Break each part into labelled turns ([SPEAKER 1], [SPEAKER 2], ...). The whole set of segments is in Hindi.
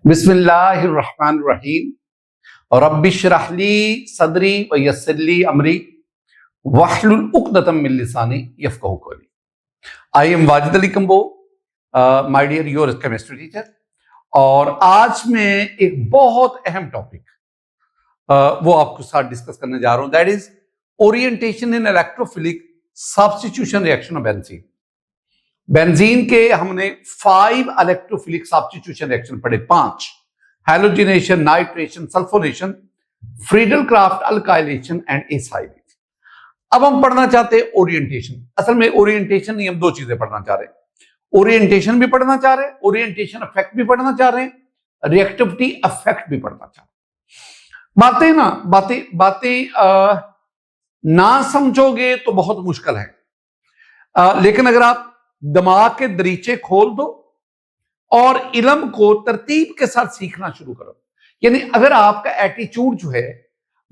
[SPEAKER 1] बिस्मिल्लाहिर्रहमानिर्रहीम रब्बिश्रह ली सदरी व यस्सिर ली अमरी वहलुल उक़दतम मिन लिसानी यफ़क़हू क़ौली। I am Wajid Ali Kamboh, my dear your chemistry teacher. और आज मैं एक बहुत अहम टॉपिक वो आपके साथ डिस्कस करने जा रहा हूं, that is orientation in electrophilic substitution reaction of benzene. Benzene के हमने 5 इलेक्ट्रोफिलिक सब्स्टिट्यूशन रिएक्शन पढ़े, 5: halogenation, nitration, sulphonation, Friedel craft alkylation and acylation. अब हम पढ़ना चाहते हैं ओरिएंटेशन। असल में ओरिएंटेशन नहीं, हम 2 चीजें पढ़ना चाह रहे हैं। ओरिएंटेशन भी पढ़ना चाह रहे हैं, ओरिएंटेशन इफेक्ट भी पढ़ना चाह रहे हैं, रिएक्टिविटी इफेक्ट भी पढ़ना चाह रहे हैं। बातें ना समझोगे तो बहुत मुश्किल है, लेकिन अगर आप दिमाग के दरीचे खोल दो और इल्म को तरतीब के साथ सीखना शुरू करो, यानी अगर आपका एटीट्यूड जो है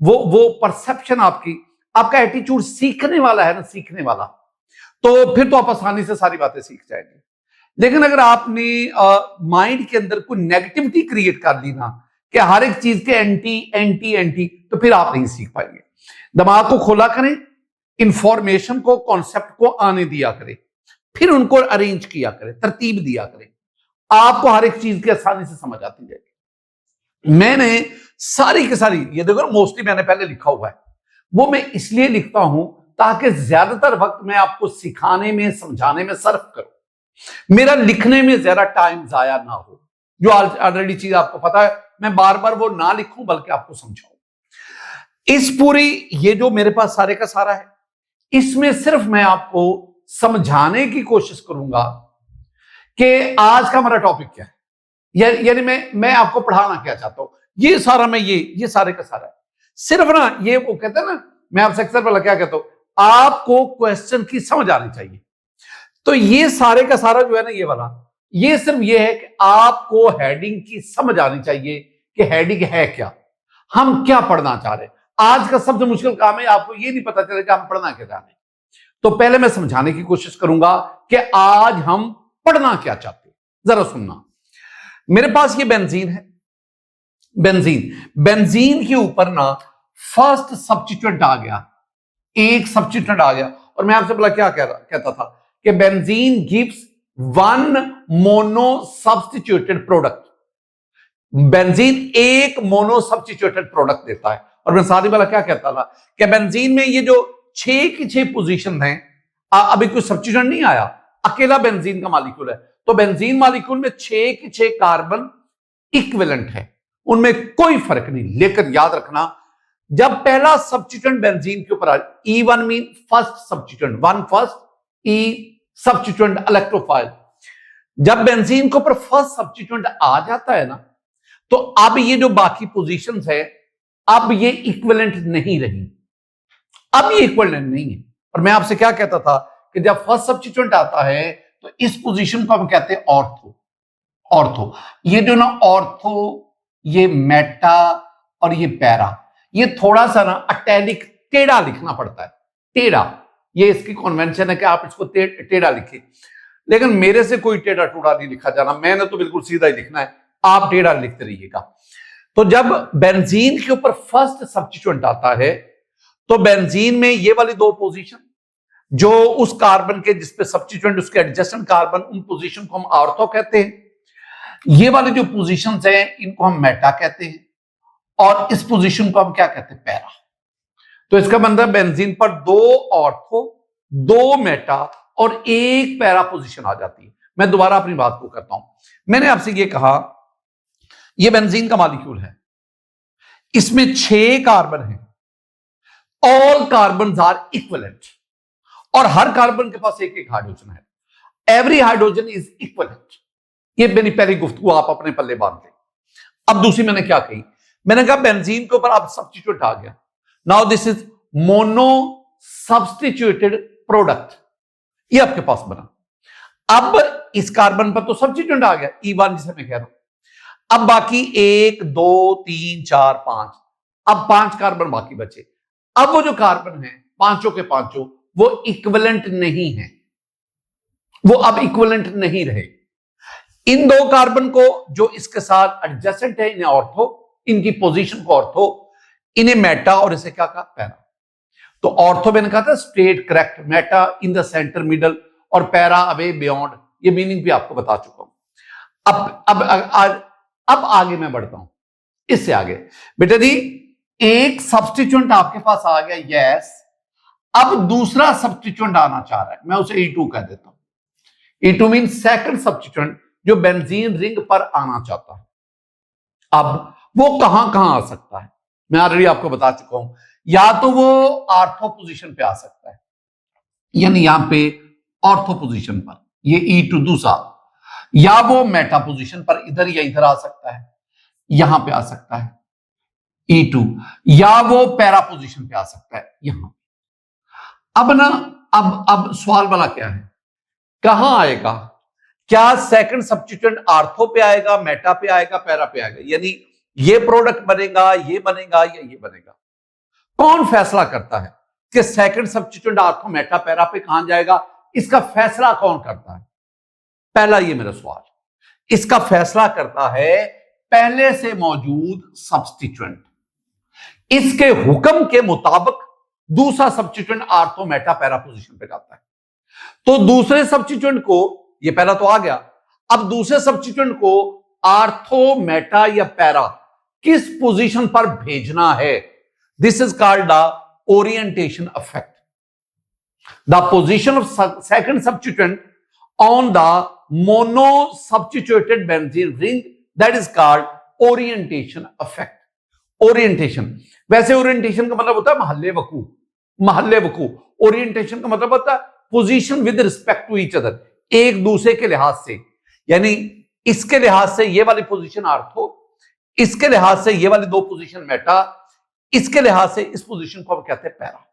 [SPEAKER 1] वो परसेप्शन आपका एटीट्यूड सीखने वाला है ना, सीखने वाला, तो फिर तो आप आसानी से सारी बातें सीख जाएंगे। लेकिन अगर आपने माइंड के अंदर कोई नेगेटिविटी क्रिएट कर ली ना कि हर एक चीज के एंटी एंटी एंटी, तो फिर आप नहीं सीख पाएंगे। दिमाग को खोला करें, इंफॉर्मेशन को, कॉन्सेप्ट को आने दिया करें, फिर उनको अरेंज किया करें, तरतीब दिया करें, आपको हर एक चीज की आसानी से समझ आती जाएगी। मैंने सारी की सारी, ये देखो मोस्टली मैंने पहले लिखा हुआ है, वो मैं इसलिए लिखता हूं ताकि ज्यादातर वक्त मैं आपको सिखाने में, समझाने में सर्फ करूं, मेरा लिखने में ज्यादा टाइम जाया ना हो। जो ऑलरेडी चीज आपको पता है, मैं बार बार वो ना लिखूं बल्कि आपको समझाऊं। इस पूरी ये जो मेरे पास सारे का सारा है, इसमें सिर्फ मैं आपको समझाने की कोशिश करूंगा कि आज का हमारा टॉपिक क्या है, यानी मैं आपको पढ़ाना क्या चाहता हूं। ये सारा मैं ये सारे का सारा है, सिर्फ ना ये वो कहते हैं ना, मैं आपसे अक्सर पहले क्या कहता हूं, आपको क्वेश्चन की समझ आनी चाहिए। तो ये सारे का सारा जो है ना, ये वाला, ये सिर्फ ये है कि आपको हेडिंग की समझ आनी चाहिए कि हेडिंग है क्या, हम क्या पढ़ना चाह रहे हैं। आज का सबसे मुश्किल काम है आपको ये नहीं पता चलेगा हम पढ़ना क्या चाह रहे हैं। तो पहले मैं समझाने की कोशिश करूंगा कि आज हम पढ़ना क्या चाहते हैं। जरा सुनना, मेरे पास ये बेंजीन है, बेंजीन के ऊपर ना फर्स्ट सब्स्टिट्यूएंट आ गया, एक सब्स्टिट्यूएंट आ गया, और मैं आपसे बोला क्या कहता था कि benzene gives 1 mono substituted product. Benzene एक मोनो सब्स्टिट्यूटेड प्रोडक्ट देता है। और मैं सारी वाला क्या कहता था कि बेंजीन में ये जो 6 की 6 पोजीशन है, अभी कोई सब्स्टिट्यूएंट नहीं आया, अकेला बेंजीन का मॉलिक्यूल है, तो बेंजीन मॉलिक्यूल में 6 की 6 कार्बन इक्विवेलेंट है, उनमें कोई फर्क नहीं। लेकिन याद रखना, जब पहला सब्स्टिट्यूएंट बेंजीन के ऊपर आ, E1 mean first substituent, 1 first, E substituent electrophile. जब बेंजीन के ऊपर फर्स्ट सब्स्टिट्यूएंट आ जाता है ना, तो अब ये जो बाकी पोजीशंस है, अब ये इक्विवेलेंट नहीं रही, अब ये इक्विवेलेंट नहीं है। और मैं आपसे क्या कहता था कि जब फर्स्ट सब्स्टिट्यूएंट आता है तो इस पोजीशन को हम कहते हैं ऑर्थो। ये जो ना ऑर्थो, ये मेटा और ये पैरा, ये थोड़ा सा ना अटैलिक टेढ़ा लिखना पड़ता है, टेढ़ा। ये इसकी कन्वेंशन है कि आप इसको टेढ़ा लिखिए, लेकिन मेरे से कोई टेढ़ा टूढ़ा नहीं लिखा जाना, मैंने तो बिल्कुल सीधा ही लिखना है, आप टेढ़ा लिखते रहिएगा। तो जब बेंजीन के ऊपर फर्स्ट सब्स्टिट्यूएंट आता है, तो बेंजीन में ये वाली 2 पोजीशन, जो उस कार्बन के जिसपे सब्स्टिट्यूएंट उसके एडजेसेंट कार्बन, उन पोजीशन को हम ऑर्थो कहते हैं। ये वाली जो पोजीशंस हैं, इनको हम मेटा कहते हैं, और इस पोजीशन को हम क्या कहते हैं, पैरा। तो इसका मतलब बेंजीन पर 2 ऑर्थो, 2 मेटा और 1 पैरा पोजीशन आ जाती है। मैं दोबारा अपनी बात को करता हूं। मैंने आपसे ये कहा, ये बेंजीन का मॉलिक्यूल है, इसमें 6 कार्बन है, ऑल कार्बन आर इक्विवेलेंट, और हर कार्बन के पास एक हाइड्रोजन है। Every hydrogen is equivalent. ये मेरी पहली गुफ्तगू आप अपने पल्ले बांध लें। अब दूसरी मैंने क्या कही, मैंने कहा बेंजीन के ऊपर अब सब्स्टिट्यूएंट आ गया, now this is mono substituted product, ये आपके पास बना। अब इस कार्बन पर तो सब्स्टिट्यूएंट आ गया, E1 जिसे मैं कह रहा हूं। अब बाकी 1 2 3 4 5, अब 5 कार्बन बाकी बचे। अब वो जो कार्बन है, पांचों के पांचों, वो इक्विवेलेंट नहीं है, वो अब इक्विवेलेंट नहीं रहे। इन दो कार्बन को जो इसके साथ एडजेसेंट है इन्हें ऑर्थो, इनकी पोजीशन को ऑर्थो, इन्हें मेटा और इसे क्या कहा, पैरा। तो ऑर्थो मैंने कहा था straight correct, Meta in the centre middle, और पैरा अवे बियॉन्ड, ये मीनिंग भी आपको बता चुका हूं। अब आगे मैं बढ़ता हूं, इससे आगे बेटा जी एक सब्स्टिट्यूएंट आपके पास आ गया, यस। अब दूसरा सब्स्टिट्यूएंट आना चाह रहा है, मैं उसे E2 कह देता हूं। E2 मीन सेकंड सब्स्टिट्यूएंट जो बेंजीन रिंग पर आना चाहता है। अब वो कहां कहां आ सकता है, मैं ऑलरेडी आपको बता चुका हूं। या तो वो आर्थो पोजीशन पे आ सकता है, यानी यहां पे ऑर्थो पोजीशन पर, ये E2 दूसरा, या वो मेटा पोजीशन पर इधर या इधर आ सकता है, यहां पे आ सकता है E2, या वो पैरा पोजीशन पे आ सकता है यहां। अब ना अब सवाल वाला क्या है, कहां आएगा? क्या सेकंड सब्स्टिट्यूएंट आर्थो पे आएगा, मेटा पे आएगा, पैरा पे आएगा? यानी ये प्रोडक्ट बनेगा, ये बनेगा या ये बनेगा? कौन फैसला करता है कि second substituent ortho, Meta, para पे कहां जाएगा? इसका फैसला कौन करता है? पहला ये मेरा सवाल, इसका फैसला करता है पहले से मौजूद सब्स्टिट्यूएंट। इसके हुक्म के मुताबिक दूसरा substituent ortho, Meta, para position पे जाता है। तो दूसरे सब्स्टिट्यूएंट को, ये पहला तो आ गया, अब दूसरे सब्स्टिट्यूएंट को आर्थो, मेटा या पैरा किस पोजीशन पर भेजना है? This is called the orientation effect. The position of second substituent on the mono substituted benzene ring, that is called orientation effect. Orientation, वैसे ओरिएंटेशन का मतलब होता है महल्ले वकू, महल्ले वकू। ओरिएंटेशन का मतलब होता है position with respect to each other, एक दूसरे के लिहाज से। यानी इसके लिहाज से ये वाली पोजीशन आर्थो, इसके लिहाज से ये वाली दो पोजीशन मेटा, इसके लिहाज से इस पोजीशन को हम कहते हैं पैरा।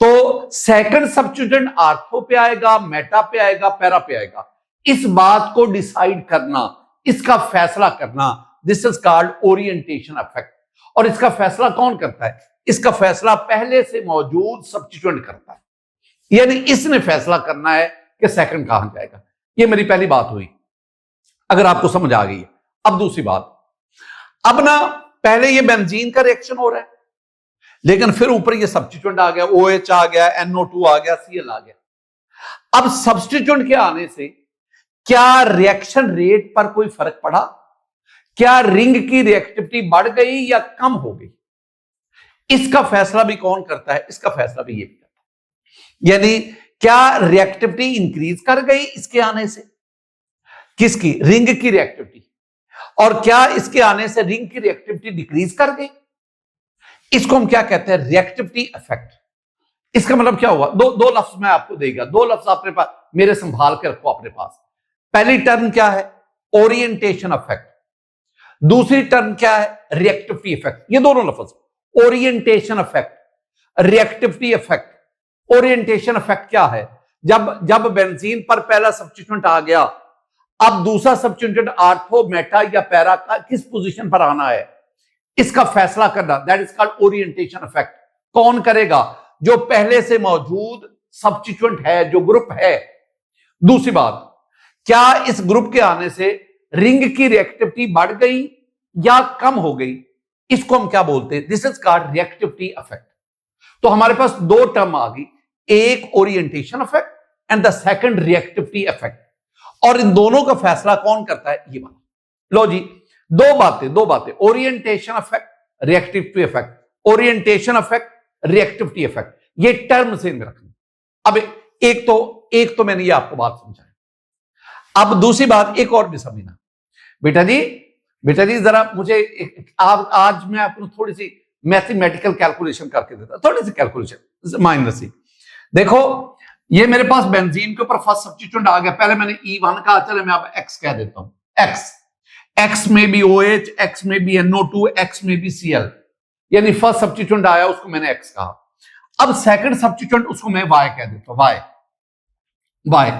[SPEAKER 1] तो सेकंड सब्स्टिट्यूएंट आर्थो पे आएगा, मेटा पे आएगा, पैरा पे आएगा, इस बात को डिसाइड करना, इसका फैसला करना, this is called orientation effect. और इसका फैसला कौन करता है? इसका फैसला पहले से मौजूद सब्स्टिट्यूएंट करता है, यानी इसने फैसला करना है कि सेकंड कहां जाएगा। ये मेरी पहली बात हुई, अगर आपको समझ आ गई है। अब दूसरी बात, अब ना पहले ये बेंजीन का रिएक्शन हो रहा है, लेकिन फिर ऊपर ये सब्स्टिट्यूएंट आ गया, OH आ गया, NO2 आ गया, Cl आ गया। अब सब्स्टिट्यूएंट के आने से क्या रिएक्शन रेट पर कोई फर्क पड़ा? क्या रिंग की रिएक्टिविटी बढ़ गई या कम हो गई? इसका फैसला भी कौन करता है? इसका फैसला भी ये भी करता है। यानी क्या रिएक्टिविटी इंक्रीज कर गई इसके आने से? किसकी? रिंग की रिएक्टिविटी। और क्या इसके आने से रिंग की रिएक्टिविटी डिक्रीज कर गई? इसको हम क्या कहते हैं? Reactivity effect. इसका मतलब क्या हुआ? दो लफ्ज मैं आपको देगा, दो लफ्ज अपने पास मेरे संभाल के रखो अपने पास। पहली टर्म क्या है? Orientation effect. दूसरी टर्म क्या है? Reactivity effect. ये दोनों लफ्ज, orientation effect, reactivity effect. Orientation effect क्या है? जब बेंजीन पर पहला सब्स्टिट्यूएंट आ गया, अब दूसरा सब्स्टिट्यूएंट आर्थो, मेटा या पैरा का किस पोजीशन पर आना है, इसका फैसला करना, that is called orientation effect. कौन करेगा? जो पहले से मौजूद सब्स्टिट्यूएंट है, जो ग्रुप है। दूसरी बात, क्या इस ग्रुप के आने से रिंग की रिएक्टिविटी बढ़ गई या कम हो गई? इसको हम क्या बोलते हैं? This is called reactivity effect. तो हमारे पास दो टर्म आ गई, एक orientation effect and the second reactivity effect. और इन दोनों का फैसला कौन करता है? ये वाला। लो जी, दो बातें, orientation effect, reactivity effect, orientation effect, reactivity effect, ये टर्म से रखना। अब एक तो मैंने ये आपको बात समझाई। अब दूसरी बात एक और भी समझना। बेटा जी जरा मुझे आज मैं आपको थोड़ी सी मैथमेटिकल कैलकुलेशन करके देता, थोड़ी सी कैलकुलेशन माइनर सी। देखो, ये मेरे पास बेंजीन के ऊपर फर्स्ट सब्स्टिट्यूएंट आ गया। पहले मैंने E1 कहा, चले मैं अब X कह देता हूं। X में भी OH, X में भी NO2, X में भी Cl, यानी फर्स्ट सब्स्टिट्यूएंट आया उसको मैंने X कहा। अब सेकंड सब्स्टिट्यूएंट उसको मैं Y कह देता हूं, Y।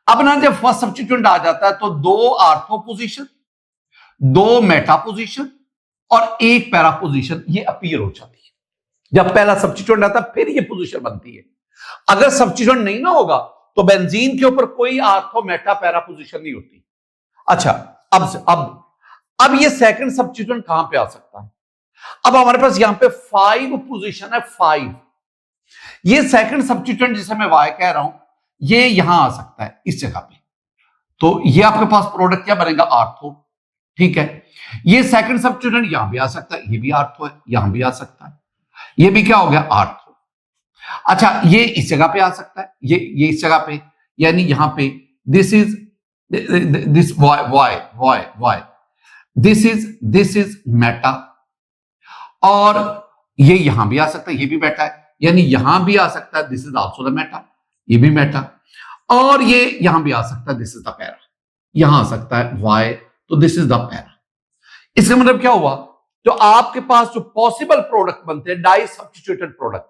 [SPEAKER 1] अब ना जब फर्स्ट सब्स्टिट्यूएंट आ जाता है तो दो आर्थो पोजीशन, दो मेटा पोजीशन और एक पैरा पोजीशन ये अपीयर हो जाती है। जब पहला सब्स्टिट्यूएंट आता है फिर ये पोजीशन बनती है। अगर सब्स्टिट्यूएंट नहीं ना होगा तो बेंजीन के ऊपर कोई आर्थो, मेटा, पैरा पोजीशन नहीं होती। अच्छा, अब ये सेकंड सब्स्टिट्यूएंट कहां पे आ सकता है? अब हमारे पास यहां पे 5 पोजीशन है, 5। ये सेकंड सब्स्टिट्यूएंट जिसे मैं y कह रहा हूं, ये यहां आ सकता है इस जगह पे। तो ये आपके पास प्रोडक्ट क्या बनेगा? आर्थो। ठीक है, ये सेकंड सब्स्टिट्यूएंट यहां भी आ सकता है, ये भी आर्थो है, यहां भी आ सकता है, ये भी क्या हो गया? आर्थो। अच्छा, ये इस जगह पे आ सकता है, ये इस जगह पे, यानी यहां पे this is this why this is Meta, और ये यहां भी आ सकता है, ये भी मेटा है, यानी यहां भी आ सकता है, this is also the Meta, ये भी मेटा, और ये यहां भी आ सकता है, दिस इज द पैरा, यहां आ सकता है वाई, तो दिस इज द पैरा। इसका मतलब क्या हुआ? जो आपके पास जो पॉसिबल प्रोडक्ट बनते हैं, डाई सब्स्टिट्यूटेड प्रोडक्ट,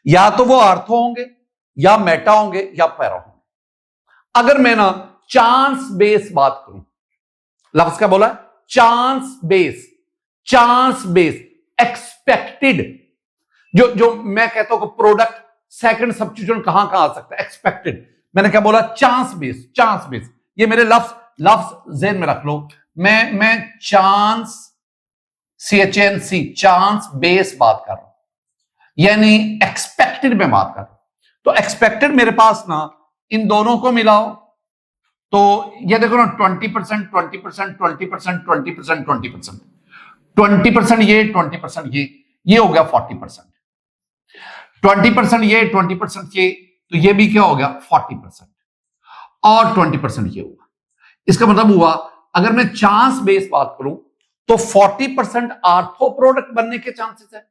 [SPEAKER 1] या तो वो आर्थो होंगे, या मेटा होंगे, या पैरा होंगे। अगर मैं ना चांस बेस बात करूं, लफ्ज क्या बोला? चांस बेस एक्सपेक्टेड, जो मैं कहता हूं कि प्रोडक्ट सेकंड सब्स्टिट्यूएंट कहां आ सकता है? एक्सपेक्टेड। मैंने क्या बोला? Chance base. ये मेरे लफ्ज ज़हन में रख लो। मैं चांस CHNC चांस बेस बात कर रहा हूं, यानी एक्सपेक्टेड में बात कर रहा हूं। तो एक्सपेक्टेड मेरे पास ना, इन दोनों को मिलाओ तो ये देखो ना, 20%, 20%, 20%, 20%, 20%, 20% ये, 20% ये हो गया 40%, 20% ये, 20% ये, तो ये भी क्या हो गया? 40%, और 20% ये हुआ। इसका मतलब हुआ, अगर मैं चांस बेस बात करूं तो 40% आर्थो प्रोडक्ट बनने के चांसेस है,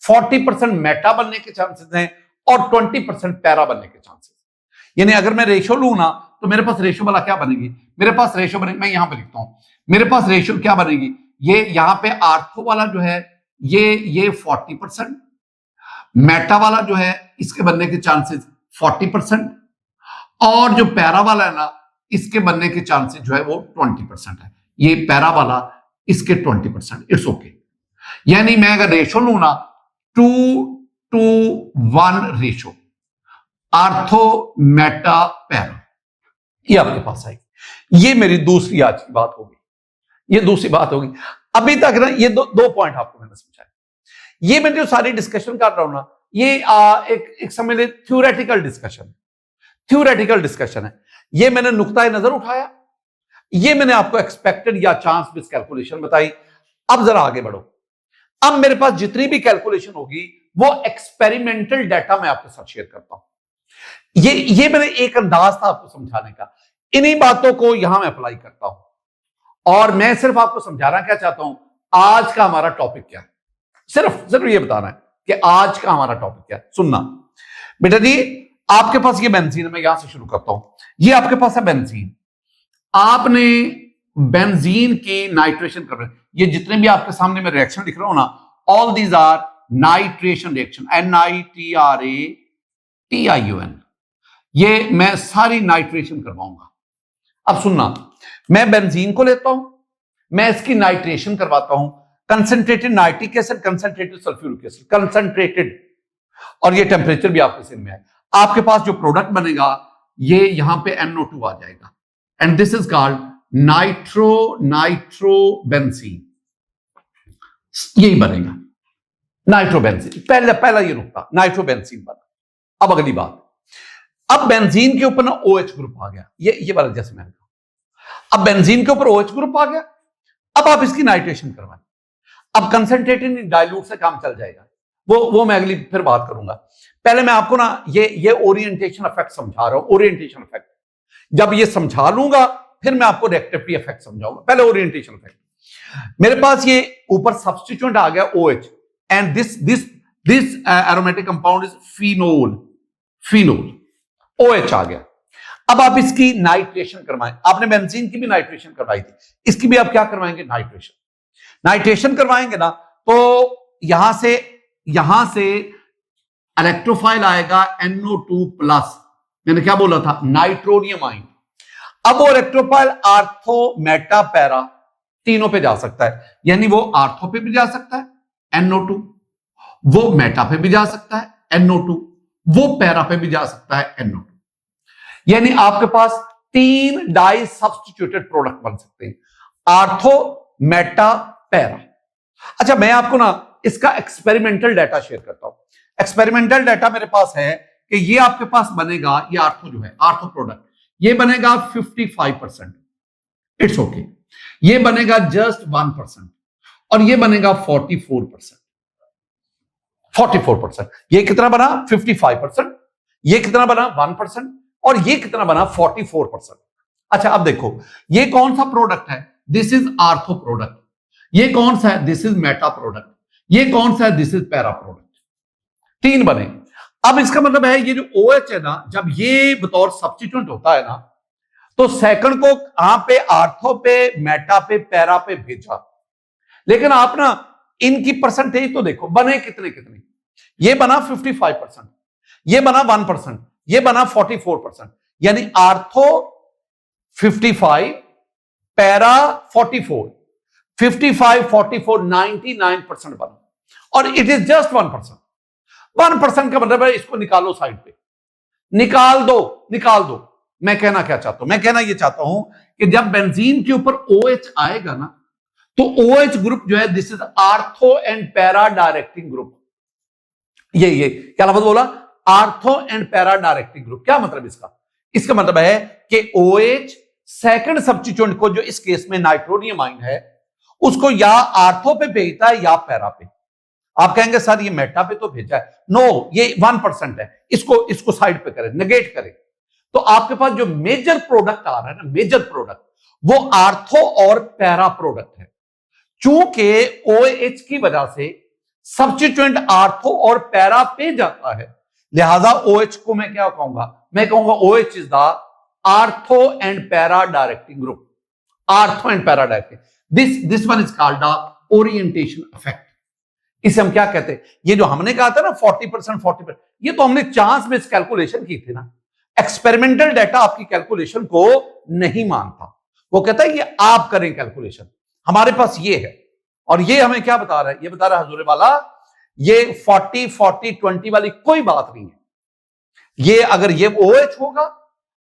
[SPEAKER 1] 40% मेटा बनने के चांसेस हैं, और 20% पैरा बनने के चांसेस। यानी अगर मैं रेशो लू ना, तो मेरे पास रेशो वाला क्या बनेगी? मेरे पास रेशो बनेगी, मैं यहां पर लिखता हूं, मेरे पास रेशो क्या बनेगी? ये यहां पे आर्थो वाला जो है ये 40%, मेटा वाला जो है इसके बनने के चांसेस 40%, और जो पैरा वाला है ना, इसके बनने के चांसेस जो है वो 20% है। ये पैरा वाला, इसके 20%। It's okay. यानी मैं अगर रेशो लू ना, 2:1 रेशो, आर्थो मेटा पैरा, ये आपके पास आएगी। ये मेरी दूसरी आज की बात होगी, ये दूसरी बात होगी। अभी तक ना ये दो पॉइंट आपको मैंने समझाया। ये मैं जो सारी डिस्कशन कर रहा हूं ना, ये एक समझ ले थ्योरेटिकल डिस्कशन है। ये मैंने नुक्ताए नजर उठाया, ये मैंने आपको एक्सपेक्टेड या चांस बेस्ड कैलकुलेशन बताई। अब जरा आगे बढ़ो। अब मेरे पास जितनी भी कैलकुलेशन होगी वो एक्सपेरिमेंटल डाटा मैं आपके साथ शेयर करता हूं। ये मैंने एक अंदाज था आपको समझाने का, इन्हीं बातों को यहां मैं अप्लाई करता हूं, और मैं सिर्फ आपको समझाना क्या चाहता हूं, आज का हमारा टॉपिक क्या है। सिर्फ ये बताना है कि आज का हमारा टॉपिक क्या है। सुनना बेटा जी, आपके पास ये बेंजीन है, मैं यहां से शुरू करता हूं। ये आपके पास है बेंजीन, आपने बेंजीन की नाइट्रेशन कर रहे हैं। ये जितने भी आपके सामने मैं रिएक्शन लिख रहा हूं ना, all these are nitration reaction, NITRATION। ये मैं सारी नाइट्रेशन करवाऊंगा। अब सुनना, मैं बेंजीन को लेता हूं, मैं इसकी नाइट्रेशन करवाता हूं, concentrated nitric acid, concentrated sulphuric acid, concentrated, और ये टेम्परेचर भी आपके सिर में है। आपके पास जो प्रोडक्ट बनेगा ये यहां पे NO2 आ जाएगा, and this is called nitrobenzene. यही बनेगा नाइट्रोबेंजीन। पहला ये नुकता, नाइट्रोबेंजीन बना। अब अगली बात, अब बेंजीन के ऊपर ना OH ग्रुप आ गया, ये वाला जैसे मैंने कहा। अब बेंजीन के ऊपर OH ग्रुप आ गया, अब आप इसकी नाइट्रेशन करवाएं। अब कंसंट्रेटेड डाइल्यूट से काम चल जाएगा, वो मैं अगली फिर बात करूंगा। पहले मैं आपको ना ये ओरिएंटेशन इफेक्ट समझा रहा हूं। ओरिएंटेशन इफेक्ट जब ये समझा लूंगा, फिर मैं आपको रिएक्टिविटी इफेक्ट समझाऊंगा। पहले ओरिएंटेशन इफेक्ट। मेरे पास ये ऊपर सब्स्टिट्यूएंट आ गया OH, and this aromatic compound is phenol. OH आ गया। अब आप इसकी नाइट्रेशन करवाएं। आपने बेंजीन की भी नाइट्रेशन करवाई थी, इसकी भी आप क्या करवाएंगे? नाइट्रेशन करवाएंगे ना, तो यहां से इलेक्ट्रोफाइल आएगा NO2+। मैंने क्या बोला था? नाइट्रोनियम आइन। अब वो इलेक्ट्रोफाइल आर्थो मेटा पैरा तीनों पे जा सकता है, यानी वो आर्थो पे भी जा सकता है NO2, वो मेटा पे भी जा सकता है NO2, वो पैरा पे भी जा सकता है NO2। यानी आपके पास तीन डाई सब्स्टिट्यूटेड प्रोडक्ट बन सकते हैं, आर्थो, मेटा, पैरा। अच्छा, मैं आपको ना इसका एक्सपेरिमेंटल डाटा शेयर करता हूं। एक्सपेरिमेंटल डाटा मेरे पास है कि ये आपके पास बनेगा, ये आर्थो जो है, आर्थो प्रोडक्ट, ये बनेगा 55%, इट्स ओके। ये बनेगा जस्ट 1% और ये बनेगा 44%। 44%। ये कितना बना? 55%। ये कितना बना? 1%। और ये कितना बना? 44%। अच्छा, अब देखो ये कौन सा प्रोडक्ट है? This is ortho product. ये कौन सा है? This is Meta product. ये कौन सा है? This is para product. तीन बने। अब इसका मतलब है ये जो OH है ना, जब ये बतौर सब्स्टिट्यूएंट होता है ना, तो सेकंड को कहां पे? आर्थो पे, मेटा पे, पैरा पे भेजा। लेकिन आप ना इनकी परसेंटेज तो देखो, बने कितने कितने। ये बना 55%, ये बना 1%, ये बना 44%। यानी आर्थो 55, पैरा 44, 55, 44, 99% बना। और इट इज जस्ट 1%। 1% का मतलब है इसको निकालो साइड पे, निकाल दो, निकाल दो। मैं कहना क्या चाहता हूं? मैं कहना यह चाहता हूं कि जब बेंजीन के ऊपर OH आएगा ना, तो OH ग्रुप जो है, this is ortho and para directing group. ये क्या लफ्ज बोला? Ortho and para directing group. क्या मतलब इसका? इसका मतलब है कि OH सेकंड सब्स्टिट्यूएंट को, जो इस केस में नाइट्रोनियम आइन है, उसको या आर्थो पे भेजता है या पैरा पे। आप कहेंगे सर ये मेटा पे तो भेजा है। नो, ये 1% है, इसको साइड पे करें, नेगेट करें। तो आपके पास जो मेजर प्रोडक्ट आ रहा है ना, मेजर प्रोडक्ट, वो आर्थो और पैरा प्रोडक्ट है। चूंकि OH की वजह से सब्स्टिट्यूएंट आर्थो और पैरा पे जाता है, लिहाजा OH को मैं क्या कहूंगा? मैं कहूंगा OH is the ortho and para directing group. Ortho and para directing, this one is called the orientation effect. इसे हम क्या कहते हैं? ये जो हमने कहा था ना 40%, ये तो हमने चांस में कैलकुलेशन की थी ना। एक्सपेरिमेंटल डाटा आपकी कैलकुलेशन को नहीं मानता, वो कहता है ये आप करें कैलकुलेशन। हमारे पास ये है, और ये हमें क्या बता रहा है? ये बता रहा है हजूर वाला, ये 40-40-20 वाली कोई बात नहीं है। ये अगर ये OH होगा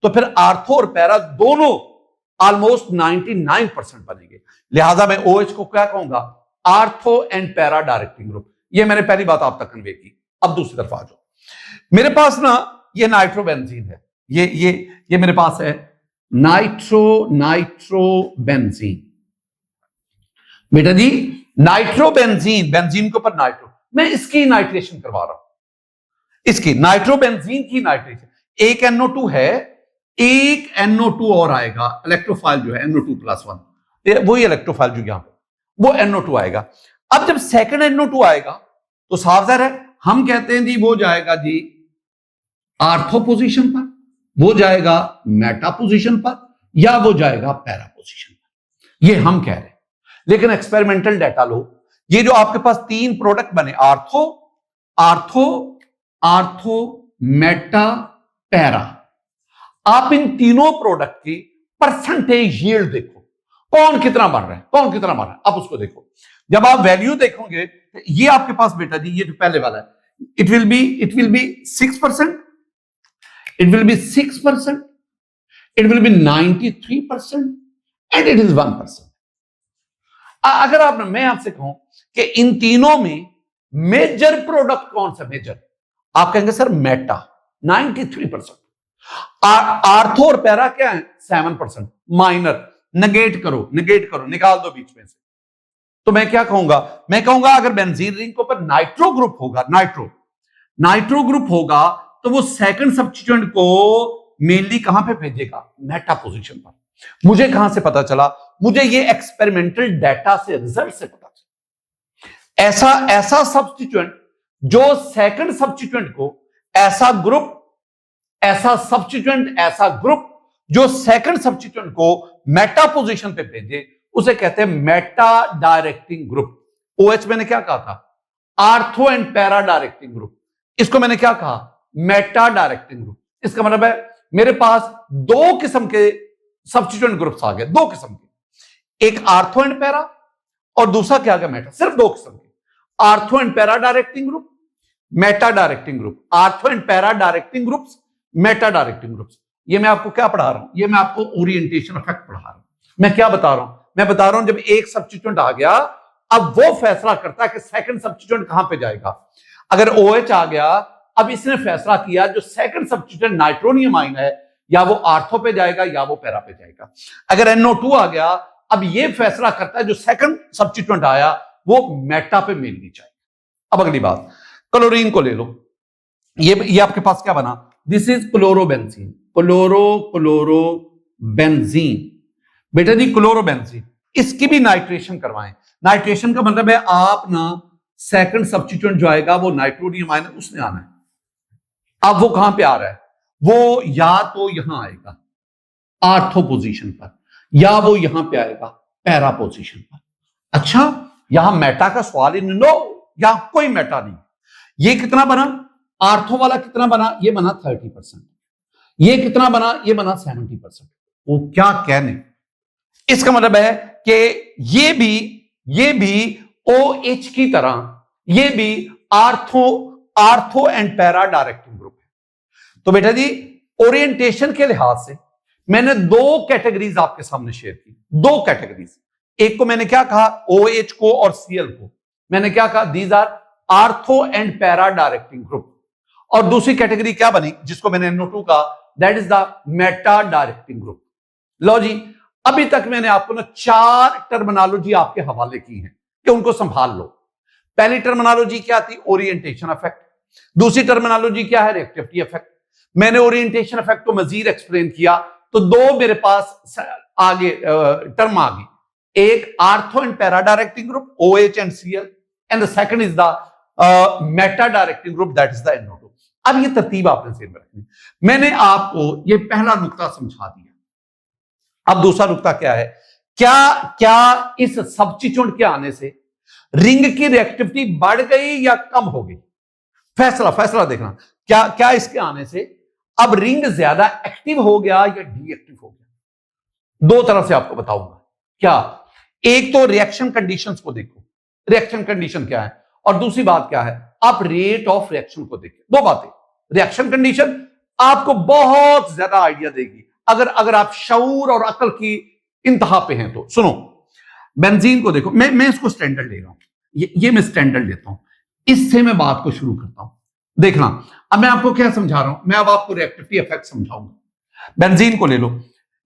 [SPEAKER 1] तो फिर आर्थो और पैरा दोनों ऑलमोस्ट 99% बनेंगे। लिहाजा मैं OH को क्या कहूंगा? Ortho and para directing group. ये मैंने पहली बात आप तक कन्वे की। अब दूसरी तरफ आ जाओ। मेरे पास ना ये नाइट्रोबेंजीन है, ये मेरे पास है नाइट्रोबेंजीन। बेटा जी, नाइट्रोबेंजीन, बेंजीन के ऊपर नाइट्रो, मैं इसकी नाइट्रेशन करवा रहा हूं। इसकी नाइट्रोबेंजीन की नाइट्रेशन, एक NO2 है, एक NO2 और आएगा, इलेक्ट्रोफाइल जो है NO2+1, वही इलेक्ट्रोफाइल जो यहां पे, वो NO2 आएगा। अब जब सेकंड NO2 आएगा तो साफ जाहिर है हम कहते हैं जी वो जाएगा जी आर्थो पोजीशन पर, वो जाएगा मेटा पोजीशन पर, या वो जाएगा पैरा पोजीशन पर। ये हम कह रहे हैं। लेकिन एक्सपेरिमेंटल डाटा लो, ये जो आपके पास तीन प्रोडक्ट बने, ortho ortho ortho Meta para, आप इन तीनों प्रोडक्ट की परसेंटेज यील्ड देखो, कौन कितना बन रहा है, कौन कितना बन रहा है, आप उसको देखो। जब आप वैल्यू देखोगे तो ये आपके पास बेटा जी, ये जो पहले वाला है, it will be 6%, it will be 6%, it will be 93%, and it is 1%। अगर आप, मैं आपसे कहूं कि इन तीनों में मेजर प्रोडक्ट कौन सा? मेजर, आप कहेंगे सर मेटा 93%, आर्थो और पैरा क्या है? 7%। माइनर, नेगेट करो, निकाल दो बीच में से। तो मैं क्या कहूंगा? मैं कहूंगा अगर बेंजीन रिंग के ऊपर नाइट्रो ग्रुप होगा, नाइट्रो ग्रुप होगा, तो वो सेकंड सब्स्टिट्यूएंट को मेनली कहां पे भेजेगा? मेटा पोजीशन पर। मुझे कहां से पता चला? मुझे ये एक्सपेरिमेंटल डाटा से, रिजल्ट से पता चला। ऐसा सब्स्टिट्यूएंट जो सेकंड सब्स्टिट्यूएंट को, ऐसा ग्रुप जो सेकंड सब्स्टिट्यूएंट को मेटा पोजीशन पे भेजे, उसे कहते हैं मेटा डायरेक्टिंग ग्रुप। OH मैंने क्या कहा था? Ortho and para directing group. इसको मैंने क्या कहा? Meta directing group. इसका मतलब है मेरे पास दो किस्म के सब्स्टिट्यूएंट ग्रुप्स आ गए, दो किस्म के, एक आर्थो एंड पैरा और दूसरा क्या आ गया? मेटा। सिर्फ दो किस्म के, ortho and para directing group, Meta directing group. Ortho and para directing groups, Meta directing groups. ये मैं आपको क्या पढ़ा रहा हूं, ये मैं आपको ओरिएंटेशन इफेक्ट पढ़ा रहा हूं। मैं क्या बता रहा हूं, मैं बता रहा हूं जब एक सब्स्टिट्यूएंट आ गया, अब वो फैसला करता है कि सेकंड सब्स्टिट्यूएंट कहां पे जाएगा। अगर OH आ गया, अब इसने फैसला किया जो सेकंड सब्स्टिट्यूएंट नाइट्रोनियम आयन है, या वो आर्थो पे जाएगा या वो पैरा पे जाएगा। अगर NO2 आ गया, अब ये फैसला करता है जो सेकंड सब्स्टिट्यूएंट आया वो मेटा पे मिलनी चाहिए। अब अगली बात, क्लोरीन को ले लो, ये आपके पास क्या बना, दिस इज क्लोरोबेंजीन, क्लोरोबेंजीन। बेटा जी क्लोरोबेंजीन, इसकी भी नाइट्रेशन करवाएं। नाइट्रेशन का मतलब है आप ना सेकंड सब्स्टिट्यूएंट जो आएगा वो नाइट्रोनियम आयन उसने आना है। अब वो कहां पे आ रहा है, वो या तो यहां आएगा आर्थो पोजीशन पर, या वो यहां पे आएगा पैरा पोजीशन पर। अच्छा, यहां मेटा का सवाल ही नो, यहां कोई मेटा नहीं। ये कितना बना, आर्थो वाला कितना बना, ये बना 30%, ये कितना बना, ये बना 70%। वो क्या कहने, इसका मतलब है कि ये भी OH की तरह ये भी ortho and para directing group है। तो बेटा जी ओरिएंटेशन के लिहाज से मैंने दो कैटेगरीज आपके सामने शेयर की, दो कैटेगरीज। एक को मैंने क्या कहा, OH को और Cl को मैंने क्या कहा, these are ortho and para directing group. और दूसरी कैटेगरी क्या बनी जिसको मैंने NO2 कहा, that is the meta directing group. लो जी, अभी तक मैंने आपको ना 4 टर्मिनोलॉजी आपके हवाले की है कि उनको संभाल लो। पहली टर्मिनोलॉजी क्या थी, ओरिएंटेशन इफेक्ट। दूसरी टर्मिनोलॉजी क्या है, रिएक्टिविटी इफेक्ट। मैंने ओरिएंटेशन इफेक्ट को मजीद एक्सप्लेन किया तो दो मेरे पास आगे टर्म आ गई, एक ortho and para directing group OH and Cl, and the second is the meta directing group that is the NO2। अब ये तरतीब आपने ज़हन में रखनी। मैंने आपको ये पहला नुक्ता समझा दिया। अब दूसरा नुक्ता क्या है, क्या इस सब्स्टिट्यूएंट के आने से रिंग की रिएक्टिविटी बढ़ गई या कम हो गई? फैसला देखना, क्या इसके आने से अब रिंग ज्यादा एक्टिव हो गया या डीएक्टिव हो गया? दो तरह से आपको बताऊंगा। क्या, एक तो रिएक्शन कंडीशंस को देखो, रिएक्शन कंडीशन क्या है, और दूसरी बात क्या है, आप रेट ऑफ रिएक्शन को देखिए। दो बातें, रिएक्शन कंडीशन आपको बहुत ज्यादा आइडिया देगी अगर आप शऊर और अकल की इंतहा पे हैं तो। सुनो, बेंजीन को देखो, मैं इसको स्टैंडर्ड ले रहा हूं, ये मैं स्टैंडर्ड लेता हूं, इससे मैं बात को शुरू करता हूं। देखना, अब मैं आपको क्या समझा रहा हूं, मैं अब आपको रिएक्टिविटी इफेक्ट समझाऊंगा। बेंजीन को ले लो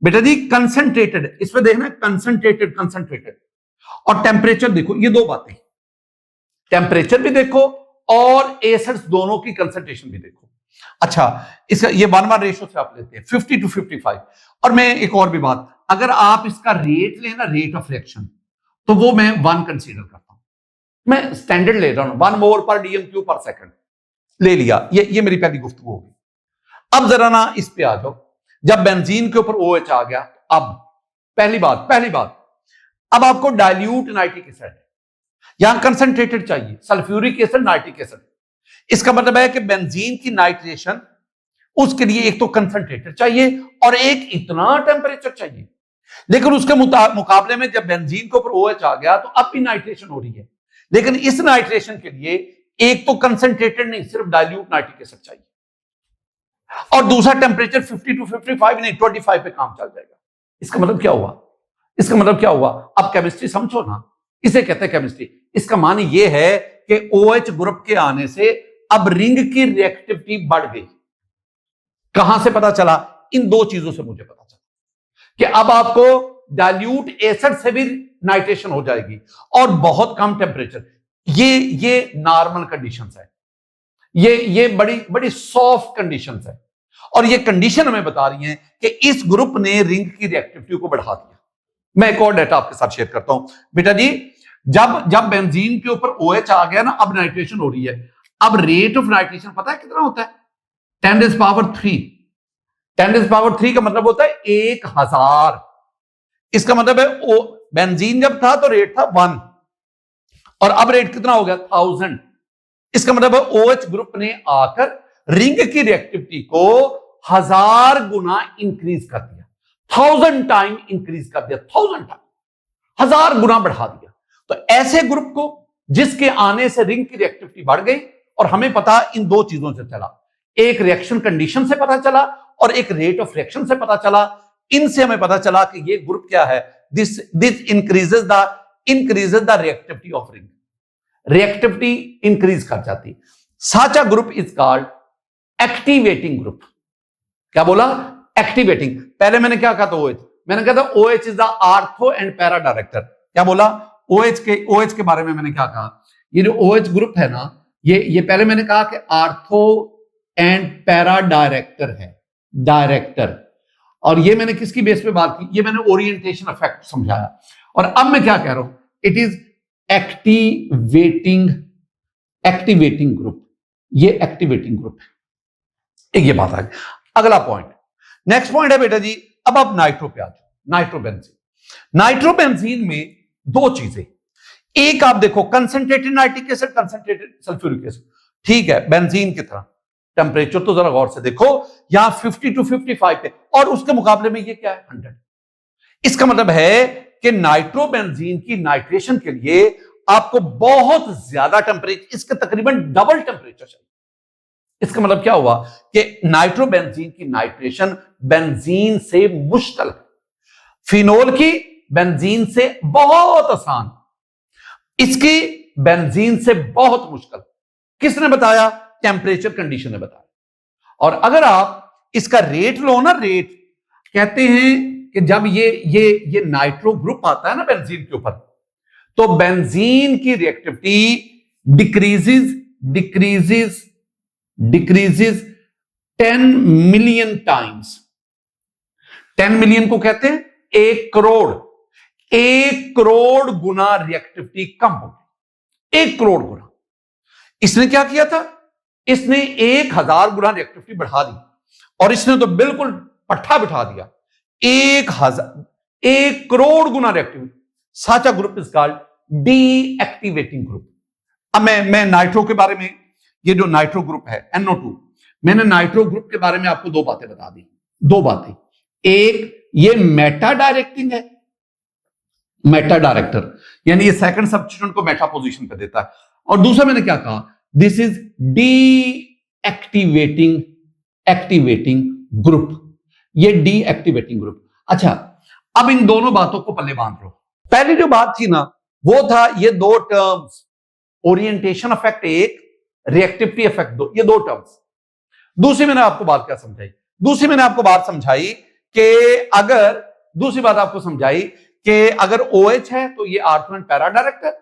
[SPEAKER 1] बेटा जी, कंसंट्रेटेड, इसमें देखना कंसंट्रेटेड और टेम्परेचर देखो, ये दो बातें, टेम्परेचर भी देखो और एसिड्स दोनों की कंसंट्रेशन भी देखो। अच्छा, इसका ये 1:1 रेशो से आप लेते हैं 50 to 55। और मैं एक और भी बात, अगर आप इसका रेट लेना, रेट ऑफ रिएक्शन, तो वो मैं 1 कंसीडर करता हूं। मैं स्टैंडर्ड ले रहा हूं, 1 मोल पर dm³ पर सेकंड ले लिया। ये मेरी पहली गुफ्तगू होगी। अब जरा ना इस पे आ जाओ, जब बेंजीन के ऊपर OH आ गया, अब पहली बात अब आपको डाइल्यूट नाइट्रिक एसिड है, यहां कंसंट्रेटेड चाहिए, सल्फ्यूरिक एसिड, नाइट्रिक एसिड। इसका मतलब है कि बेंजीन की नाइट्रेशन, उसके लिए एक तो कंसंट्रेटेड चाहिए और एक इतना टेम्परेचर चाहिए। लेकिन उसके मुकाबले में जब बेंजीन के ऊपर OH आ गया तो अब भी नाइट्रेशन हो रही है, लेकिन इस नाइट्रेशन के लिए एक तो कंसंट्रेटेड नहीं, सिर्फ डाइल्यूट नाइट्रिक एसिड चाहिए, और दूसरा टेम्परेचर 50 to 55 नहीं 25 पे काम चल जाएगा। इसका मतलब क्या हुआ, अब केमिस्ट्री समझो ना, इसे कहते हैं केमिस्ट्री। इसका माने ये है कि OH ग्रुप के आने से अब रिंग की रिएक्टिविटी बढ़ गई। कहां से पता चला? इन दो चीजों से मुझे पता चला कि अब आपको डाइल्यूट एसिड से भी नाइट्रेशन हो जाएगी और बहुत कम टेम्परेचर। ये नॉर्मल कंडीशंस है, ये बड़ी सॉफ्ट कंडीशंस है, और ये कंडीशन हमें बता रही है कि इस ग्रुप ने रिंग की रिएक्टिविटी को बढ़ा दिया। मैं एक और डेटा आपके साथ शेयर करता हूं बेटा जी, जब बेंजीन के ऊपर OH आ गया ना, अब नाइट्रेशन हो रही है। अब रेट ऑफ नाइट्रेशन पता है कितना होता है? 10⁻3। 10⁻3 का मतलब होता है 1000। इसका मतलब है बेंजीन जब था तो रेट था 1, और अब रेट कितना हो गया? 1000। इसका मतलब है OH ग्रुप ने आकर रिंग की रिएक्टिविटी को 1000 गुना इंक्रीज कर दिया, 1000 टाइम इंक्रीज कर दिया, 1000 टाइम, 1000 गुना बढ़ा दिया। तो ऐसे ग्रुप को जिसके आने से रिंग की रिएक्टिविटी बढ़ गई, और हमें पता इन दो चीजों से चला, एक रिएक्शन कंडीशन से पता चला और एक रेट ऑफ रिएक्शन से पता चला। इनसे हमें पता चला कि ये ग्रुप क्या है, this increases the reactivity of ring, reactivity increase कर जाती। साचा group is called activating group. क्या बोला? एक्टिवेटिंग। पहले मैंने क्या कहा था? OH। मैंने कहा था OH is the ortho and para director. क्या बोला? OH के बारे में मैंने क्या कहा? ये जो OH ग्रुप है ना, ये पहले मैंने कहा कि आर्थो एंड पैरा डायरेक्टर है, डायरेक्टर। और ये मैंने किसकी बेस पे बात की? ये मैंने ओरिएंटेशन इफेक्ट समझाया। और अब मैं क्या कह रहा हूं? It is activating group. ये एक्टिवेटिंग ग्रुप है। एक ये बात आ गई। अगला पॉइंट, नेक्स्ट पॉइंट है बेटा जी, अब आप नाइट्रो पे आ जाओ। नाइट्रोबेंजीन। नाइट्रोबेंजीन में दो चीजें, एक आप देखो concentrated nitric acid, concentrated sulphuric acid, ठीक है, बेंजीन की तरह। टेम्परेचर तो जरा गौर से देखो, यहां 50 to 55 पे, और उसके मुकाबले में ये क्या है? 100। इसका मतलब है कि नाइट्रोबेंजीन की नाइट्रेशन के लिए आपको बहुत ज्यादा टेम्परेचर, इसके तकरीबन डबल टेम्परेचर चाहिए। इसका मतलब क्या हुआ कि नाइट्रोबेंजीन की नाइट्रेशन बेंजीन से मुश्किल है, फिनोल की बेंजीन से बहुत आसान, इसकी बेंजीन से बहुत मुश्किल। किसने बताया? टेम्परेचर कंडीशन ने बताया। और अगर आप इसका रेट लो ना, रेट कहते हैं कि जब ये नाइट्रो ग्रुप आता है ना बेंजीन के ऊपर, तो बेंजीन की reactivity decreases 10 million times. 10 million को कहते हैं 1 करोड़। 1 करोड़ गुना रिएक्टिविटी कम होगी, 1 करोड़ गुना। इसने क्या किया था? इसने 1000 गुना रिएक्टिविटी बढ़ा दी, और इसने तो बिल्कुल पट्टा बिठा दिया। 1 करोड़ गुना रिएक्टिविटी। साचा group is called deactivating group. अब मैं नाइट्रो के बारे में, ये जो नाइट्रो ग्रुप है NO2, मैंने नाइट्रो ग्रुप के बारे में आपको दो बातें बता दी। दो बातें, एक ये मेटा डायरेक्टिंग है, मेटा डायरेक्टर, यानी ये सेकंड सब्स्टिट्यूएंट को मेटा पोजीशन पे देता है। और दूसरा मैंने क्या कहा? This is activating group. ये डीएक्टिवेटिंग ग्रुप। अच्छा, अब इन दोनों बातों को पल्ले बांध लो। पहली जो बात थी ना, वो था ये दो टर्म्स, ओरिएंटेशन इफेक्ट एक, रिएक्टिविटी इफेक्ट दो, ये दो टर्म्स। दूसरी मैंने आपको बात क्या समझाई? दूसरी मैंने आपको बात समझाई कि अगर, दूसरी बात आपको समझाई कि अगर OH है तो ये आर्थो एंड पैरा डायरेक्टर,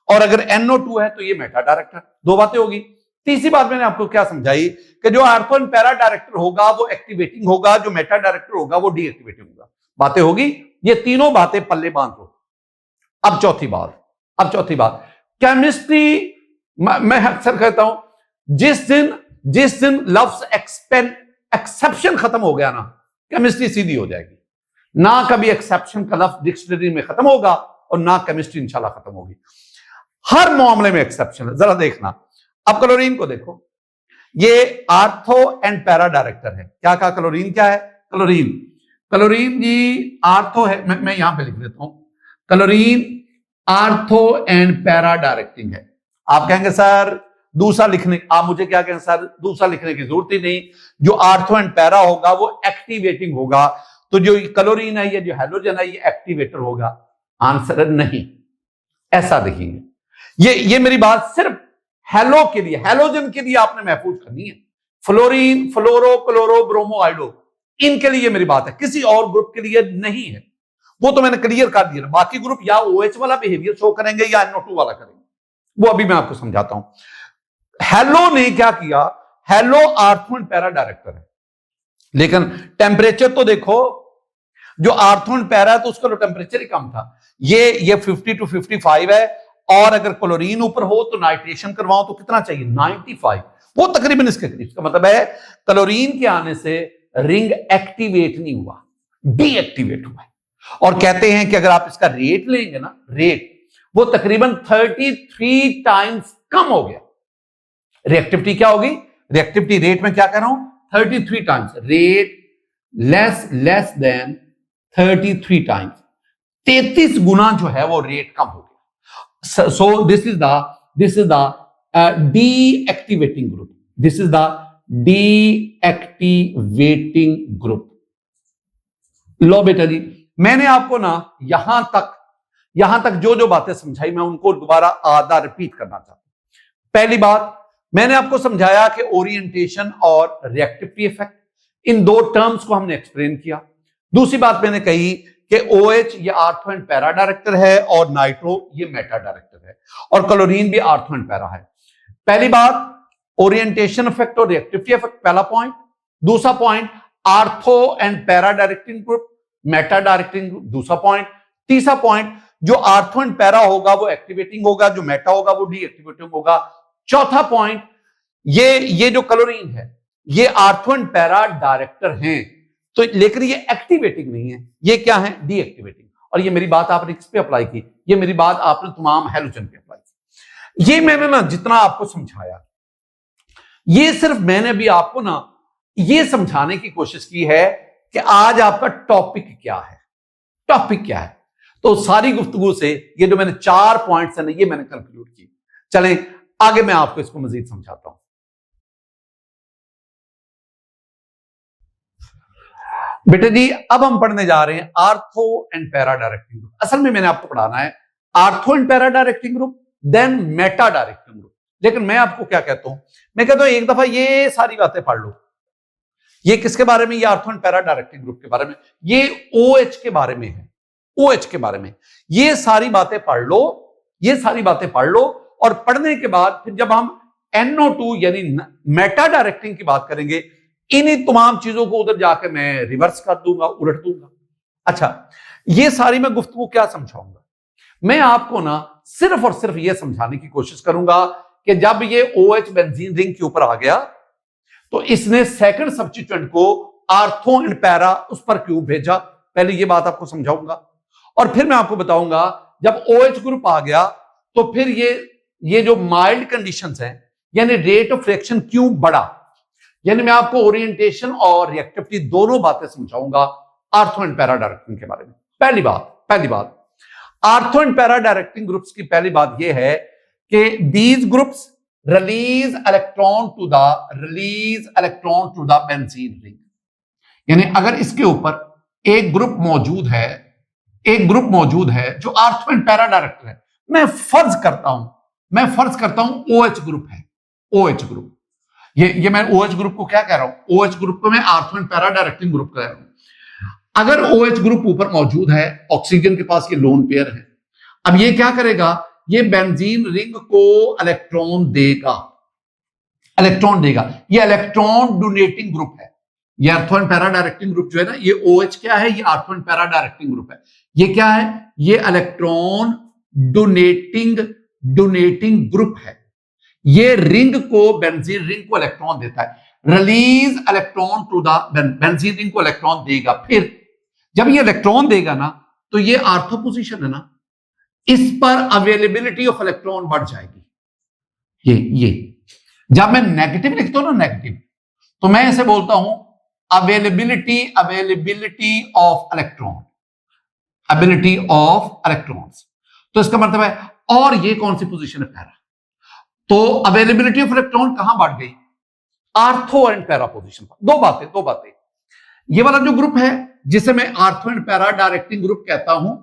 [SPEAKER 1] और अगर NO2 है तो ये मेटा डायरेक्टर। दो बातें होगी। तीसरी बात मैंने आपको क्या समझाई कि जो आर्थो एंड पैरा डायरेक्टर होगा वो एक्टिवेटिंग होगा, जो मेटा डायरेक्टर होगा वो डीएक्टिवेटिंग होगा। बातें होगी। ये तीनों बातें पल्ले बांध लो। अब चौथी बात, केमिस्ट्री, मैं अक्सर कहता हूं, जिस दिन लफ्ज एक्सेप्शन खत्म हो गया ना, केमिस्ट्री सीधी हो जाएगी। ना कभी एक्सेप्शन का लफ्ज डिक्शनरी में खत्म होगा, और ना केमिस्ट्री इंशाल्लाह खत्म होगी। हर मामले में एक्सेप्शन है, जरा देखना। अब क्लोरीन को देखो, ये आर्थो एंड पैरा डायरेक्टर है। क्या कहा? क्लोरीन क्या है? क्लोरीन जी आर्थो है। मैं यहां पे लिख देता हूं, chlorine ortho and para directing है। आप कहेंगे सर दूसरा लिखने, आप मुझे क्या कहें सर, दूसरा लिखने की जरूरत ही नहीं, जो आर्थो एंड पैरा होगा वो एक्टिवेटिंग होगा। तो जो क्लोरीन है, ये जो हेलोजन है, ये एक्टिवेटर होगा। आंसर नहीं, ऐसा देखेंगे। ये मेरी बात सिर्फ हेलो के लिए, हेलोजन के लिए आपने महफूज करनी है। फ्लोरीन, फ्लोरो, क्लोरो, ब्रोमो, आइडो, इनके लिए मेरी बात है, किसी और ग्रुप के लिए नहीं है। वो तो मैंने क्लियर कर दिया। बाकी ग्रुप या OH वाला बिहेवियर शो करेंगे या NO2 वाला करेंगे, वो अभी मैं आपको समझाता हूं। हेलो ने क्या किया? Hello ortho and para director है, लेकिन टेम्परेचर तो देखो, जो आर्थो एंड पैरा है तो उसका तो टेम्परेचर ही कम था। ये 50 to 55 है, और अगर क्लोरीन ऊपर हो तो नाइट्रेशन करवाओ तो कितना चाहिए? 95। वो तकरीबन इसके करीब। इसका मतलब है क्लोरीन के आने से रिंग एक्टिवेट नहीं हुआ, डीएक्टिवेट हुआ। और कहते हैं कि अगर आप इसका रेट लेंगे ना, रेट, वो तकरीबन 33 टाइम्स कम हो गया। रिएक्टिविटी क्या होगी? रिएक्टिविटी रेट में क्या कह रहा हूं? 33 times. Rate less than 33 times, 33 गुना जो है वो रेट कम हो गया। So this is the deactivating group. This is the deactivating group. लो बेटा जी, मैंने आपको ना यहां तक जो जो बातें समझाई मैं उनको दोबारा आधा रिपीट करना चाहता हूं। पहली बात, मैंने आपको समझाया कि ओरिएंटेशन और रिएक्टिविटी इफेक्ट, इन दो टर्म्स को हमने एक्सप्लेन किया। दूसरी बात मैंने कही कि OH ये आर्थो एंड पैरा डायरेक्टर है और नाइट्रो ये मेटा डायरेक्टर है और क्लोरीन भी आर्थो एंड पैरा है। पहली बात, ओरिएंटेशन इफेक्ट और रिएक्टिविटी इफेक्ट, पहला पॉइंट। दूसरा point, ortho and para directing group, Meta directing group, दूसरा पॉइंट। तीसरा पॉइंट, जो आर्थो एंड पैरा होगा वो एक्टिवेटिंग होगा, जो मेटा होगा वो डीएक्टिवेटिंग होगा। चौथा पॉइंट, ये जो क्लोरीन है ये आर्थो एंड पैरा डायरेक्टर हैं, तो लेकिन ये एक्टिवेटिंग नहीं है, ये क्या है, डीएक्टिवेटिंग। और ये मेरी बात आपने किस पे अप्लाई की, ये मेरी बात आपने तमाम हैलोजन पे अप्लाई की। ये मैंने ना जितना आपको समझाया, ये सिर्फ मैंने भी आपको ना ये समझाने की कोशिश की है कि आज आपका टॉपिक क्या है, टॉपिक क्या है। तो सारी गुफ्तगू से ये जो मैंने 4 पॉइंट्स है ना ये मैंने कंक्लूड की। चलें आगे मैं आपको इसको मजीद समझाता हूं। बेटे जी, अब हम पढ़ने जा रहे हैं ortho and para directing group. असल में मैंने आपको पढ़ाना है ortho and para directing group, then meta directing group. लेकिन मैं आपको क्या कहता हूं, मैं कहता हूं एक दफा ये सारी बातें पढ़ लो। ये किसके बारे में, ये ortho and para directing group के बारे में, ये OH के बारे में है, OH के बारे में। ये सारी बातें पढ़ लो, ये सारी बातें पढ़ लो, और पढ़ने के बाद फिर जब हम NO2 यानी मेटा डायरेक्टिंग की बात करेंगे, इन्हीं तमाम चीजों को उधर जाकर मैं रिवर्स कर दूंगा, उलट दूंगा। अच्छा, ये सारी मैं गुफ्तगू क्या समझाऊंगा, मैं आपको ना सिर्फ और सिर्फ ये समझाने की कोशिश करूंगा कि जब ये OH बेंजीन रिंग के ऊपर आ गया तो इसने सेकंड सब्स्टिट्यूएंट को आर्थो एंड पैरा उस पर क्यों भेजा, पहले ये बात आपको समझाऊंगा। और फिर मैं आपको बताऊंगा जब OH ग्रुप आ गया तो फिर ये जो माइल्ड कंडीशंस हैं यानी रेट ऑफ रिएक्शन क्यों बढ़ा, यानी मैं आपको ओरिएंटेशन और रिएक्टिविटी दोनों बातें समझाऊंगा आर्थो एंड पैरा डायरेक्टिंग के बारे में। पहली बात ortho and para directing groups की पहली बात यह है कि these groups release electron to the benzene ring. यानी अगर इसके ऊपर एक ग्रुप मौजूद है जो आर्थो एंड पैरा डायरेक्टर है, मैं फर्ज करता हूं OH ग्रुप है, OH ग्रुप। ये मैं OH ग्रुप को क्या कह रहा हूं, OH ग्रुप को मैं ortho and para directing group कह रहा हूं। अगर OH ग्रुप ऊपर मौजूद है, ऑक्सीजन के पास ये लोन पेयर है, अब ये क्या करेगा, ये बेंजीन रिंग को इलेक्ट्रॉन देगा। ये इलेक्ट्रॉन डोनेटिंग ग्रुप है। ये ortho and para directing group जो है ना, ये OH क्या है, ये ortho and para directing group है। ये क्या है, ये इलेक्ट्रॉन डोनेटिंग ग्रुप है। ये रिंग को, बेंजीन रिंग को इलेक्ट्रॉन देता है, release electron to the benzene ring को इलेक्ट्रॉन देगा। फिर जब ये इलेक्ट्रॉन देगा ना तो ये आर्थो पोजीशन है ना, इस पर अवेलेबिलिटी ऑफ इलेक्ट्रॉन बढ़ जाएगी। ये जब मैं नेगेटिव लिखता हूं ना, नेगेटिव, तो मैं ऐसे बोलता हूं अवेलेबिलिटी ऑफ इलेक्ट्रॉन्स। तो इसका मतलब है, और ये कौन सी पोजीशन है, पैरा। तो अवेलेबिलिटी ऑफ इलेक्ट्रॉन कहां बढ़ गई, आर्थो एंड पैरा पोजीशन पर। दो बातें। ये वाला जो ग्रुप है जिसे मैं ortho and para directing group कहता हूं,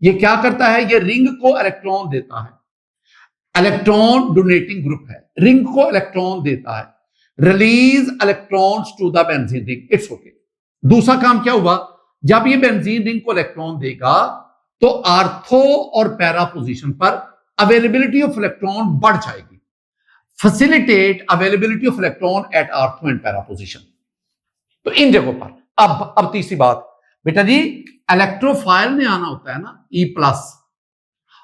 [SPEAKER 1] ये क्या करता है, ये रिंग को इलेक्ट्रॉन देता है, इलेक्ट्रॉन डोनेटिंग ग्रुप है, रिंग को इलेक्ट्रॉन देता है, release electrons to the benzene ring, it's okay. दूसरा काम क्या हुआ, जब ये बेंजीन रिंग को इलेक्ट्रॉन देगा तो आर्थो और पैरा पोजीशन पर अवेलेबिलिटी ऑफ इलेक्ट्रॉन बढ़ जाएगी, facilitate availability of electron at ortho and para position. तो इन जगहों पर अब तीसरी बात, बेटा जी इलेक्ट्रोफाइल में आना होता है ना E+,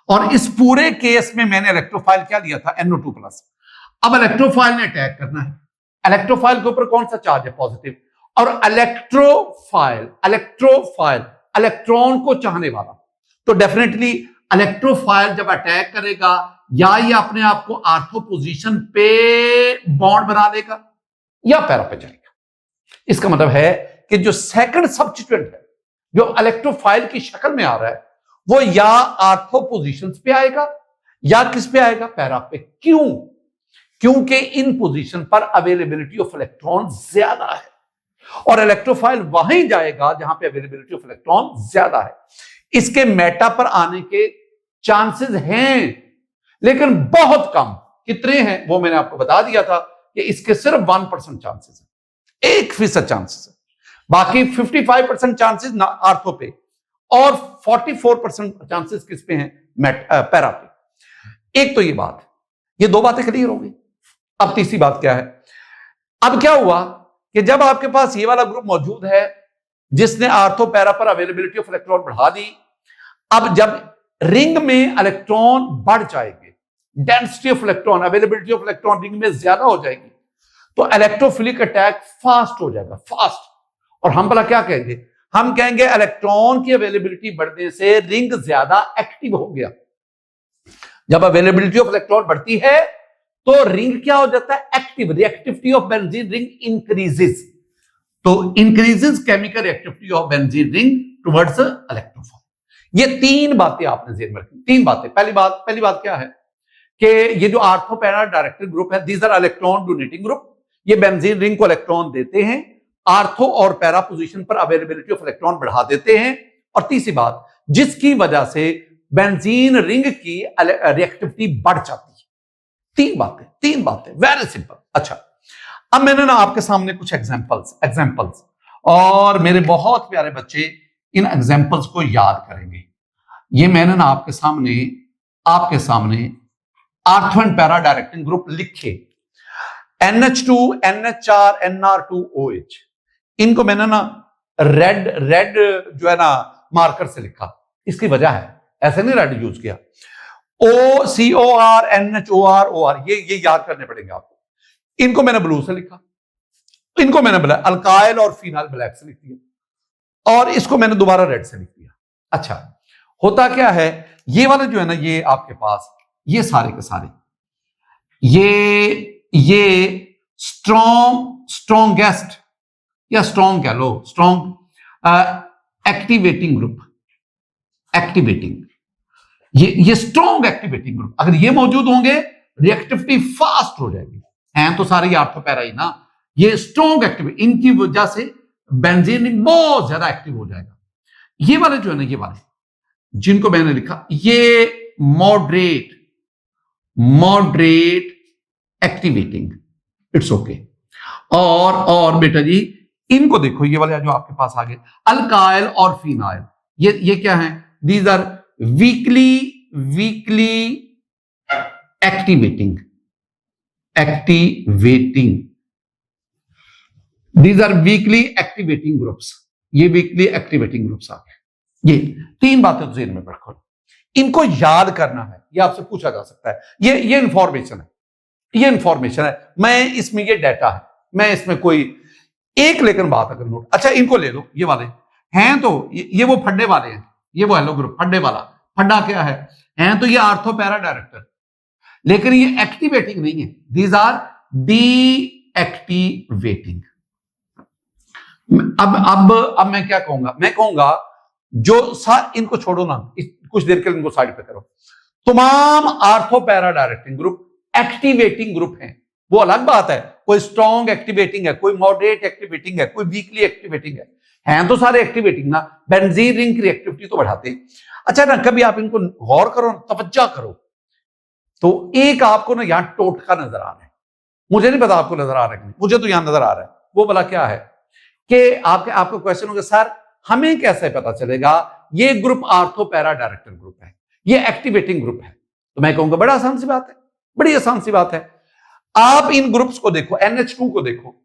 [SPEAKER 1] और इस पूरे केस में मैंने इलेक्ट्रोफाइल क्या लिया था, NO2+। अब इलेक्ट्रोफाइल ने अटैक करना है, इलेक्ट्रोफाइल के ऊपर कौन सा चार्ज है, पॉजिटिव। और इलेक्ट्रोफाइल इलेक्ट्रॉन को चाहने वाला, तो डेफिनेटली इलेक्ट्रोफाइल जब अटैक करेगा या ये अपने आप को आर्थो पोजीशन पे बॉन्ड बना देगा या पैरा पे जाएगा। इसका मतलब है कि जो सेकंड सब्स्टिट्यूएंट है जो इलेक्ट्रोफाइल की शक्ल में आ रहा है, वो या आर्थो पोजीशंस पे आएगा या किस पे आएगा, पैरा पे। क्योंकि इन पोजीशन पर अवेलेबिलिटी ऑफ इलेक्ट्रॉन ज्यादा है और इलेक्ट्रोफाइल वहीं जाएगा जहां पे अवेलेबिलिटी ऑफ इलेक्ट्रॉन ज्यादा है। इसके मेटा पर आने के चांसेस हैं लेकिन बहुत कम। कितने हैं वो मैंने आपको बता दिया था कि इसके सिर्फ 1% चांसेस है, 1% चांसेस है। बाकी 55% चांसेस आर्थो पे और 44% चांसेस किस पे हैं, पैरा पे। एक तो ये बात, ये दो बातें क्लियर हो गई। अब तीसरी बात क्या है, अब क्या हुआ कि जब आपके पास ये वाला ग्रुप मौजूद है जिसने आर्थो पैरा पर अवेलेबिलिटी ऑफ इलेक्ट्रॉन बढ़ा दी, अब जब रिंग में इलेक्ट्रॉन बढ़ जाएंगे, density of electron, availability of electron ring में ज्यादा हो जाएगी, तो इलेक्ट्रोफिलिक अटैक फास्ट हो जाएगा, फास्ट। और हम भला क्या कहेंगे, हम कहेंगे इलेक्ट्रॉन की अवेलेबिलिटी बढ़ने से रिंग ज्यादा एक्टिव हो गया। जब अवेलेबिलिटी ऑफ इलेक्ट्रॉन बढ़ती है तो रिंग क्या हो जाता है, active. Reactivity of benzene ring increases, तो increases chemical reactivity of benzene ring towards electrophile. ये तीन बातें आपने ध्यान में रखी, तीन बातें। पहली बात क्या है कि ये जो आर्थो पैरा डायरेक्टेड ग्रुप है, these are electron donating group, ये बेंजीन रिंग को इलेक्ट्रॉन देते हैं, आर्थो और पैरा पोजीशन पर अवेलेबिलिटी ऑफ इलेक्ट्रॉन बढ़ा देते हैं। और तीसरी बात, जिसकी वजह से बेंजीन रिंग की रिएक्टिविटी बढ़ जाती है। तीन बातें वेरी सिंपल। अच्छा, अब मैंने ना आपके सामने कुछ एग्जांपल्स और मेरे बहुत प्यारे बच्चे इन एग्जांपल्स को याद करेंगे। ये मैंने ना आपके सामने ortho and para directing group लिखे, NH2, NH4, NR2OH। इनको मैंने ना रेड जो है ना मार्कर से लिखा, इसकी वजह है, ऐसे नहीं रेड यूज किया। OCOR, NHOR, OR, ये याद करने पड़ेंगे आपको। इनको मैंने ब्लू से लिखा, इनको मैंने ब्लैक, अल्काइल और फिनाइल ब्लैक से लिख दिया, और इसको मैंने दोबारा रेड से लिख दिया। अच्छा, होता क्या है, ये वाले जो है ना, ये आपके पास ये सारे के सारे ये स्ट्रॉन्गेस्ट या स्ट्रॉन्ग कह लो, स्ट्रॉन्ग एक्टिवेटिंग ग्रुप, ये स्ट्रॉन्ग एक्टिवेटिंग ग्रुप, अगर ये मौजूद होंगे रिएक्टिविटी फास्ट हो जाएगी। हैं तो सारे आर्थो पैरा ही ना, ये स्ट्रॉन्ग एक्टिव, इनकी वजह से बेंजीन बहुत ज्यादा एक्टिव हो जाएगा। ये वाले जो है ना, ये वाले जिनको मैंने लिखा, ये मॉडरेट एक्टिवेटिंग, इट्स ओके। और बेटा जी इनको देखो, ये वाले जो आपके पास आ गए अल्काइल और फिनाइल, ये क्या है, these are weakly activating, these are weakly activating groups, ये वीकली एक्टिवेटिंग ग्रुप्स आ गए। ये तीन बातें तो ज़हन में रखो, इनको याद करना है, ये आपसे पूछा जा सकता है। ये इंफॉर्मेशन है, मैं इसमें ये डाटा है, मैं इसमें कोई एक लेकिन बात अगर नोट, अच्छा इनको ले लो, ये वाले हैं तो ये वो फड्डे वाले हैं, ये वो हेलो ग्रुप फड्डे वाला। फड्डा क्या है, हैं तो ये आर्थो पैरा डायरेक्टर, लेकिन ये एक्टिवेटिंग नहीं है, दीज आर डीएक्टिवेटिंग। अब मैं क्या कहूंगा, मैं कहूंगा जो इनको छोड़ो ना, कुछ देर के लिए इनको साइड पे करो। तमाम ortho para directing group activating group हैं, वो अलग बात है, कोई स्ट्रॉन्ग एक्टिवेटिंग है, कोई मॉडरेट एक्टिवेटिंग है, कोई वीकली एक्टिवेटिंग है, हैं तो सारे एक्टिवेटिंग ना, बेंजीन रिंग की एक्टिविटी तो बढ़ाते हैं। अच्छा ना, कभी आप इनको गौर करो, तवज्जो करो, तो एक आपको ना यहां टोटका नजर आ रहा है, मुझे नहीं पता आपको नजर आ रहा है, मुझे तो यहां नजर आ रहा है। वो भला क्या है कि आपको क्वेश्चन होगा, सर हमें कैसे पता चलेगा ये group ortho para director group है, ये एक्टिवेटिंग ग्रुप है? तो मैं कहूंगा बड़ा आसान सी बात है, बड़ी आसान सी बात है। आप इन ग्रुप्स को देखो, NH2 को देखो,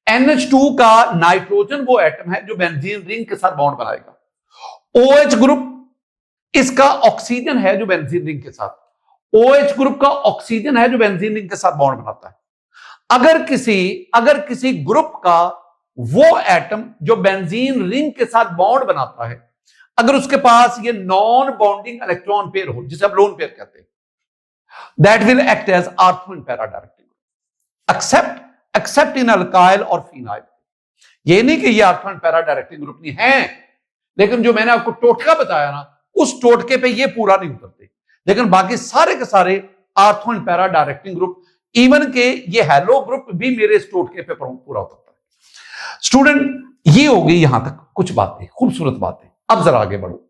[SPEAKER 1] NH2 का नाइट्रोजन वो एटम है जो बेंजीन रिंग के साथ बॉन्ड बनाएगा। OH ग्रुप इसका ऑक्सीजन है जो बेंजीन रिंग के साथ, OH ग्रुप का ऑक्सीजन है जो बेंजीन रिंग के साथ बॉन्ड बनाता है। अगर किसी ग्रुप का वो एटम जो बेंजीन रिंग के साथ बॉन्ड बनाता है, अगर उसके पास ये नॉन बॉन्डिंग इलेक्ट्रॉन पेयर हो, जिसे आप लोन पेयर कहते हैं, that will act as ortho and para directing except in alkyl और फिनाइल। ये नहीं कि ये ortho and para directing group नहीं है, लेकिन जो मैंने आपको टोटका बताया ना, उस टोटके पे ये पूरा नहीं उतरते, लेकिन बाकी सारे के सारे ortho and para directing group even के ये हेलो ग्रुप भी मेरे टोटके पे पूरा होता है। स्टूडेंट, ये हो गई यहां तक कुछ बातें, खूबसूरत बातें। अब जरा आगे बढ़ो,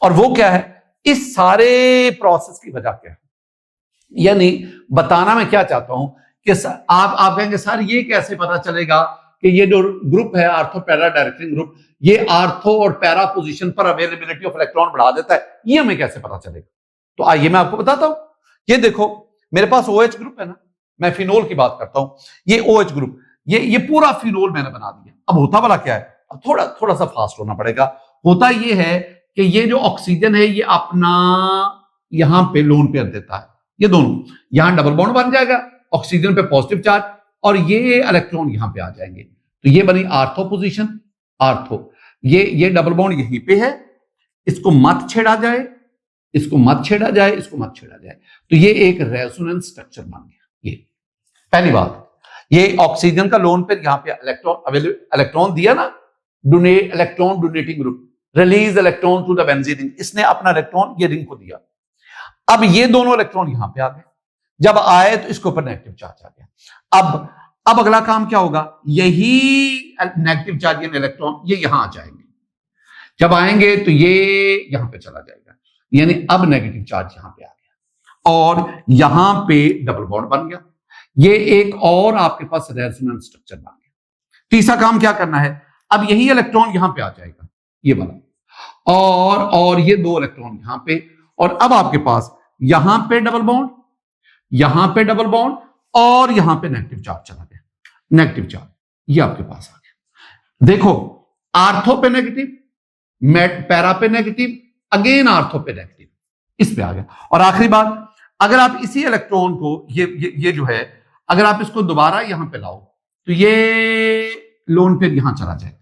[SPEAKER 1] और वो क्या है, इस सारे प्रोसेस की वजह क्या है, यानी बताना मैं क्या चाहता हूं कि आप कहेंगे सर ये कैसे पता चलेगा कि ये जो ग्रुप है आर्थो पैरा डायरेक्टिंग ग्रुप, ये आर्थो और पैरा पोजीशन पर अवेलेबिलिटी ऑफ इलेक्ट्रॉन बढ़ा देता है, ये हमें कैसे पता चलेगा? तो आइए मैं आपको बताता हूं। ये देखो मेरे पास OH ग्रुप है ना, मैं फिनोल की बात करता हूं, ये OH ग्रुप, ये पूरा फिनोल मैंने बना दिया। अब होता वाला क्या है, अब थोड़ा सा फास्ट होना पड़ेगा। होता ये है कि ये जो ऑक्सीजन है ये अपना यहां पे लोन पेयर देता है, ये दोनों यहां डबल बॉन्ड बन जाएगा, ऑक्सीजन पे पॉजिटिव चार्ज, और ये इलेक्ट्रॉन यहां पे आ जाएंगे, तो ये बनी आर्थो पोजीशन। आर्थो, ये डबल बॉन्ड यहीं पे है, इसको मत छेड़ा जाए, इसको मत छेड़ा जाए, इसको मत छेड़ा जाए, तो ये एक रेजोनेंस स्ट्रक्चर बन गया। ये पहली बात, ये ऑक्सीजन का लोन पेयर यहां पे इलेक्ट्रॉन दिया ना, electron donating group, release electron to the benzene ring, इसने अपना इलेक्ट्रॉन ये रिंग को दिया। अब ये दोनों इलेक्ट्रॉन यहां पे आ गए, जब आए तो इसके ऊपर नेगेटिव चार्ज आ गया। अब अगला काम क्या होगा, यही नेगेटिव चार्ज यानी इलेक्ट्रॉन ये यहां आ जाएंगे, जब आएंगे तो ये यहां पे चला जाएगा, यानी अब नेगेटिव चार्ज यहां पे आ गया और यहां पे डबल बॉन्ड बन गया। ये एक और आपके पास रेजोनेंस स्ट्रक्चर बन गया। तीसरा काम क्या करना है, अब यही इलेक्ट्रॉन यहां पे आ जाएगा, ये वाला, और ये दो इलेक्ट्रॉन यहां पे, और अब आपके पास यहां पे डबल बॉन्ड, यहां पे डबल बॉन्ड, और यहां पे नेगेटिव चार्ज चला गया, नेगेटिव चार्ज ये आपके पास आ गया। देखो आर्थो पे नेगेटिव, पैरा पे नेगेटिव, अगेन आर्थो पे नेगेटिव, इस पे आ गया। और आखिरी बात, अगर आप इसी इलेक्ट्रॉन को ये जो है, अगर आप इसको दोबारा यहां पे लाओ तो ये लोन पेयर यहां चला जाएगा,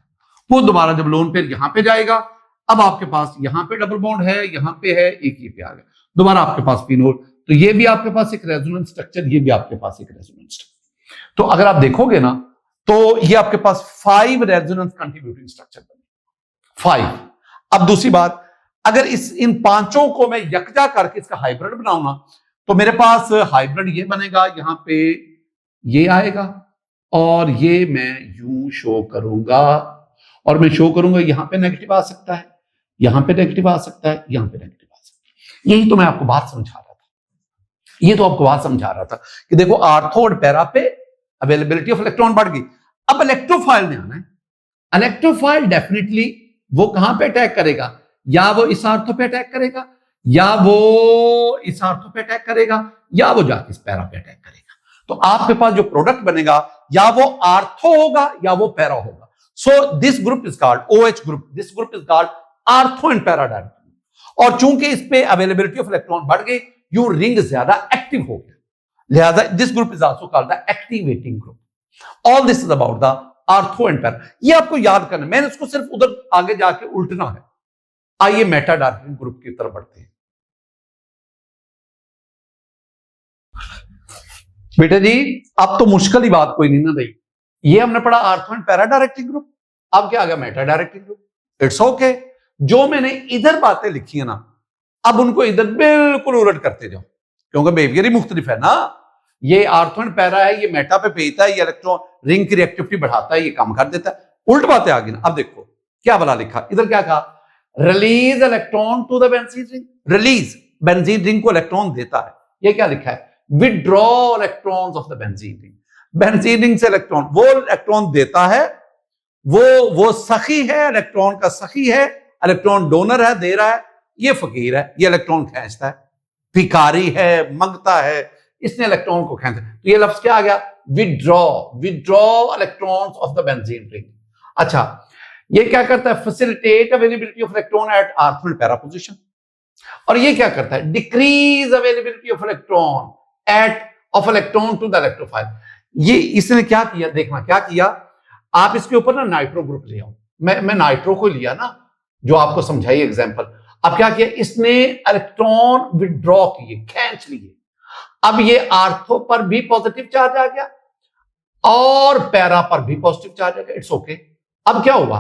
[SPEAKER 1] वो दोबारा जब लोन पेयर यहां पे जाएगा, अब आपके पास यहां पे डबल बॉन्ड है, यहां पे है, एक ये पे आ गया, दोबारा आपके पास फिनोल, तो ये भी आपके पास एक रेजोनेंस स्ट्रक्चर, ये भी आपके पास एक रेजोनेंस स्ट्रक्चर। तो अगर आप देखोगे ना तो ये आपके पास 5 रेजोनेंस कंट्रीब्यूटिंग स्ट्रक्चर बने, 5। अब दूसरी बात, अगर इन पांचों को मैं यकजा करके इसका हाइब्रिड बनाऊं ना, तो मेरे पास हाइब्रिड ये बनेगा, यहां पे ये आएगा और ये मैं यूं शो करूंगा, और मैं शो करूंगा यहां पे नेगेटिव आ सकता है, यहां पे नेगेटिव आ सकता है, यहां पे नेगेटिव आ सकता है। यही तो मैं आपको बात समझा रहा था, ये तो आपको बात समझा रहा था कि देखो आर्थो और पैरा पे अवेलेबिलिटी ऑफ इलेक्ट्रॉन बढ़ गई। अब इलेक्ट्रोफाइल ने आना है, इलेक्ट्रोफाइल डेफिनेटली वो कहां पे अटैक करेगा, या वो इस आर्थो पे अटैक करेगा, या वो इस आर्थो पे अटैक करेगा, या वो जाके इस पैरा पे अटैक करेगा। तो आपके पास जो प्रोडक्ट बनेगा या वो आर्थो होगा या वो पैरा होगा। So this group is called OH group, this group is called ortho and para directive. और चूंकि इस पे अवेलेबिलिटी ऑफ इलेक्ट्रॉन बढ़ गई, यू रिंग ज्यादा एक्टिव हो गया, लिहाजा this group is also called the activating group. All this is about the ortho and para, ये आपको याद करना, मैंने इसको सिर्फ उधर आगे जाके उल्टना है। आइए मेटा डायरेक्टिंग ग्रुप की तरफ बढ़ते हैं। बेटा जी अब तो मुश्किल ही बात कोई नहीं ना रही, ये हमने पढ़ा ortho and para directing group, अब क्या आ गया Meta directing group. It's okay, जो मैंने इधर बातें लिखी है ना, अब उनको इधर बिल्कुल उलट करते जाओ, क्योंकि बिहेवियर ही मुख्तलिफ है ना। ये आर्थो एंड पैरा है, ये मेटा पे भेजता है, ये इलेक्ट्रॉन रिंग की रिएक्टिविटी बढ़ाता है, ये कम कर देता है, उल्ट बातें आ गई ना। अब देखो क्या भला लिखा, इधर क्या कहा, release electron to the benzene ring, release benzene ring को इलेक्ट्रॉन देता है, ये क्या लिखा है, withdraw electrons of the benzene ring, benzene ring से इलेक्ट्रॉन, वो इलेक्ट्रॉन देता है, वो सखी है, इलेक्ट्रॉन का सखी है, इलेक्ट्रॉन डोनर है, दे रहा है, ये फकीर है, ये इलेक्ट्रॉन खींचता है, भिखारी है, मंगता है, इसने इलेक्ट्रॉन को खींचा। तो ये लफ्ज क्या आ गया, withdraw, withdraw electrons of the benzene ring. अच्छा, ये क्या करता है, facilitate availability of electron at ortho and para position. और ये क्या करता है, decrease availability of electron of electron to the electrophile. ये इसने क्या किया, देखना क्या किया, आप इसके ऊपर ना नाइट्रो ग्रुप ले आओ, मैं नाइट्रो को लिया ना, जो आपको समझाई एग्जांपल। अब क्या किया, इसने इलेक्ट्रॉन विड्रॉ किए, खींच लिए, अब ये आर्थो पर भी पॉजिटिव चार्ज आ गया और पैरा पर भी पॉजिटिव चार्ज आ गया, इट्स ओके। अब क्या हुआ,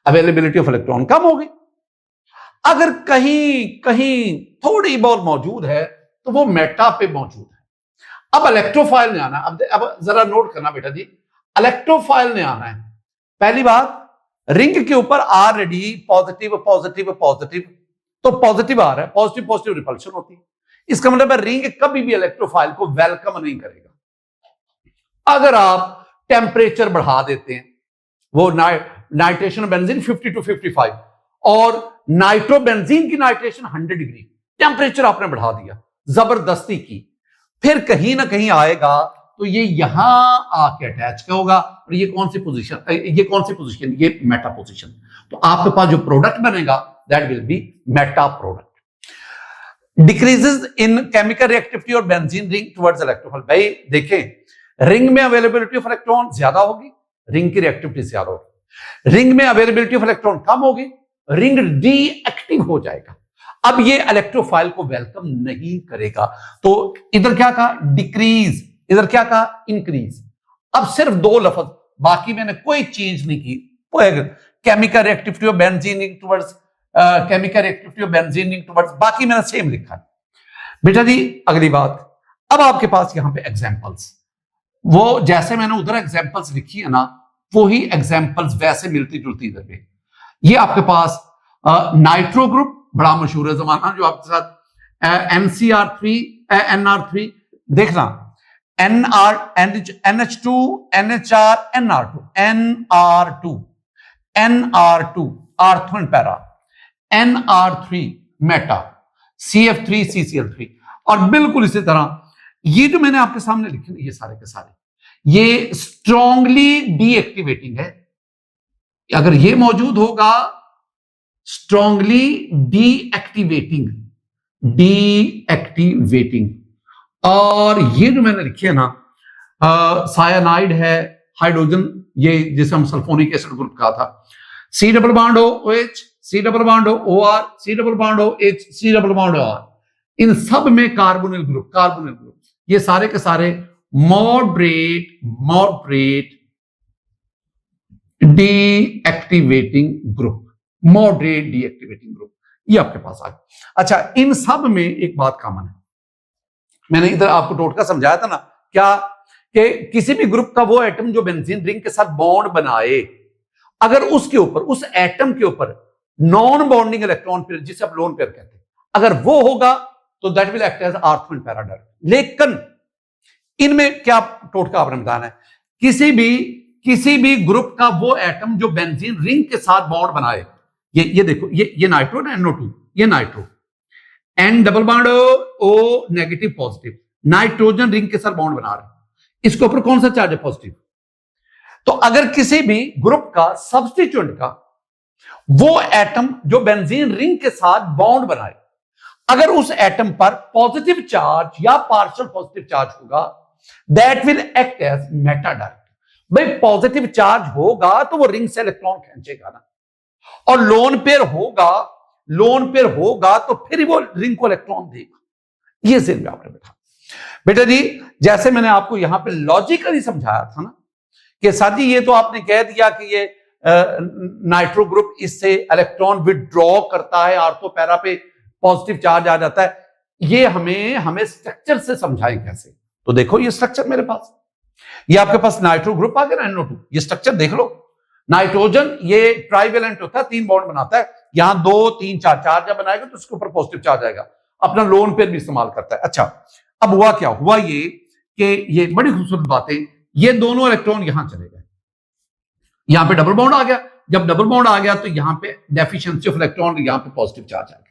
[SPEAKER 1] अवेलेबिलिटी ऑफ इलेक्ट्रॉन कम हो गई। अगर कहीं कहीं थोड़ी बहुत मौजूद है तो वो मेटा पे मौजूद है, अब इलेक्ट्रोफाइल ने आना है। अब जरा नोट करना बेटा जी, इलेक्ट्रोफाइल ने आना है। पहली बात, रिंग के ऊपर ऑलरेडी पॉजिटिव पॉजिटिव पॉजिटिव, तो पॉजिटिव आ रहा है, पॉजिटिव पॉजिटिव रिपल्शन होती है। इसका मतलब है रिंग कभी भी इलेक्ट्रोफाइल को वेलकम नहीं करेगा। अगर आप टेम्परेचर बढ़ा देते हैं, वो नाइट्रेशन बेंजीन 50 to 55 और नाइट्रोबेंजीन की नाइट्रेशन 100 डिग्री, टेम्परेचर आपने बढ़ा दिया जबरदस्ती की, फिर कहीं ना कहीं आएगा तो ये यहां आके अटैच होगा। और ये कौन सी पोजीशन, ये मेटा पोजीशन। तो आपके पास जो प्रोडक्ट बनेगा that will be Meta product. Decreases in chemical reactivity और बेंजीन रिंग टुवर्ड्स इलेक्ट्रोफाइल। भाई देखें, रिंग में अवेलेबिलिटी ऑफ इलेक्ट्रॉन ज्यादा होगी, रिंग की रिएक्टिविटी ज्यादा होगी। रिंग में अवेलेबिलिटी ऑफ इलेक्ट्रॉन कम होगी, रिंग डीएक्टिव हो जाएगा। अब ये इलेक्ट्रोफाइल को वेलकम नहीं करेगा। तो इधर क्या कहा, डिक्रीज, इधर क्या कहा, इंक्रीज। अब सिर्फ दो लफ्ज, बाकी मैंने कोई चेंज नहीं की। Chemical reactivity of benzene towards, chemical reactivity of benzene towards, बाकी मैंने सेम लिखा है बेटा जी। अगली बात, अब आपके पास यहां पे एग्जांपल्स, वो जैसे मैंने उधर एग्जांपल्स लिखी है ना, वही एग्जांपल्स वैसे मिलती जुलती इधर पे। ये आपके पास नाइट्रो ग्रुप बड़ा मशहूर है जमाना, जो आपके साथ NCR3 NR3 देखना, NH2 NHR NR2 ortho and para, NR3 Meta, CF3 CCl3। और बिल्कुल इसी तरह ये जो मैंने आपके सामने लिखे ये सारे के सारे, ये स्ट्रांगली डीएक्टिवेटिंग है। अगर ये मौजूद होगा, स्ट्रांगली डीएक्टिवेटिंग, और ये जो मैंने लिखे है ना, सायानाइड है, हाइड्रोजन, ये जिसे हम सल्फोनिक एसिड ग्रुप कहा था, C double bond OH, C double bond OR, C double bond OH, C double bond OR, इन सब में कार्बोनिल ग्रुप, ये सारे के सारे मॉडरेट डीएक्टिवेटिंग ग्रुप, ये आपके पास आ गया। अच्छा, इन सब में एक बात कॉमन है, मैंने इधर आपको टोटका समझाया था ना, क्या कि किसी भी ग्रुप का वो एटम जो बेंजीन रिंग के साथ बॉन्ड बनाए, अगर उसके ऊपर, उस एटम के ऊपर नॉन बॉन्डिंग इलेक्ट्रॉन पेयर, जिसे आप लोन पेयर कहते हैं, अगर वो होगा तो that will act as ortho and para direct. लेकिन इनमें क्या टोटका आपने बताना है, किसी भी ग्रुप का वो एटम जो बेंजीन रिंग के साथ बॉन्ड बनाए, ये देखो, ये नाइट्रो ना, NO2, ये nitro, N double bond O negative positive, nitrogen ring के साथ बॉन्ड बना रहे, इसके ऊपर कौन सा चार्ज है, पॉजिटिव। तो अगर किसी भी ग्रुप का सब्स्टिट्यूएंट का वो एटम जो बेंजीन रिंग के साथ बॉन्ड बनाए, अगर उस एटम पर पॉजिटिव चार्ज या पार्शियल पॉजिटिव चार्ज होगा, that will act as meta direct. भाई पॉजिटिव चार्ज होगा तो वो रिंग से इलेक्ट्रॉन खींचेगा ना, और लोन पेयर होगा तो फिर वो रिंग को इलेक्ट्रॉन देगा। ये सिर्फ आपने बेटा जी, जैसे मैंने आपको यहां पे लॉजिकली समझाया था ना, कि साथी ये तो आपने कह दिया कि ये नाइट्रो ग्रुप इससे इलेक्ट्रॉन विड्रॉ करता है, आर्थो पैरा पे पॉजिटिव चार्ज आ जाता है, ये हमें स्ट्रक्चर से समझाएं कैसे। तो देखो ये स्ट्रक्चर मेरे पास, ये आपके पास नाइट्रो ग्रुप आ गया ना, NO2, ये स्ट्रक्चर देख लो। नाइट्रोजन ये ट्राइवेलेंट होता है, 3 बॉन्ड बनाता है, यहां 2 3 4 चार जब बनाएगा तो उसके ऊपर पॉजिटिव चार्ज आएगा, अपना लोन पेयर भी इस्तेमाल करता है। अच्छा, अब हुआ क्या, हुआ ये कि ये बड़ी खूबसूरत बातें, ये दोनों इलेक्ट्रॉन यहां चले गए, यहां पे डबल बॉन्ड आ गया। जब डबल बॉन्ड आ गया तो यहां पे डेफिशिएंसी ऑफ इलेक्ट्रॉन, यहां पे पॉजिटिव चार्ज आ गया।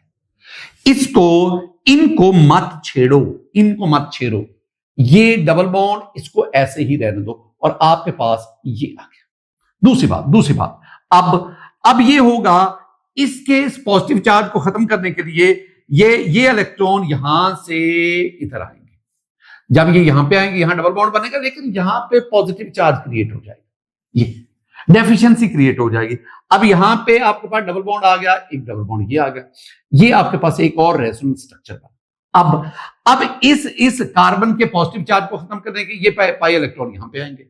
[SPEAKER 1] इनको मत छेड़ो, ये डबल बॉन्ड इसको ऐसे ही रहने दो, और आपके पास ये आ गया। दूसरी बात, अब ये होगा, इसके पॉजिटिव चार्ज को खत्म करने के लिए ये इलेक्ट्रॉन यहां से इधर आएंगे। जब ये यहां पे आएंगे, यहां डबल बॉन्ड बनेगा, लेकिन यहां पे पॉजिटिव चार्ज क्रिएट हो जाएगा, ये डेफिशिएंसी क्रिएट हो जाएगी। अब यहां पे आपके पास डबल बॉन्ड आ गया, एक डबल बॉन्ड ये आ गया, ये आपके पास एक और रेजोनेंस स्ट्रक्चर बना। अब इस कार्बन के पॉजिटिव चार्ज को खत्म करने के ये पाई इलेक्ट्रॉन यहां पे आएंगे,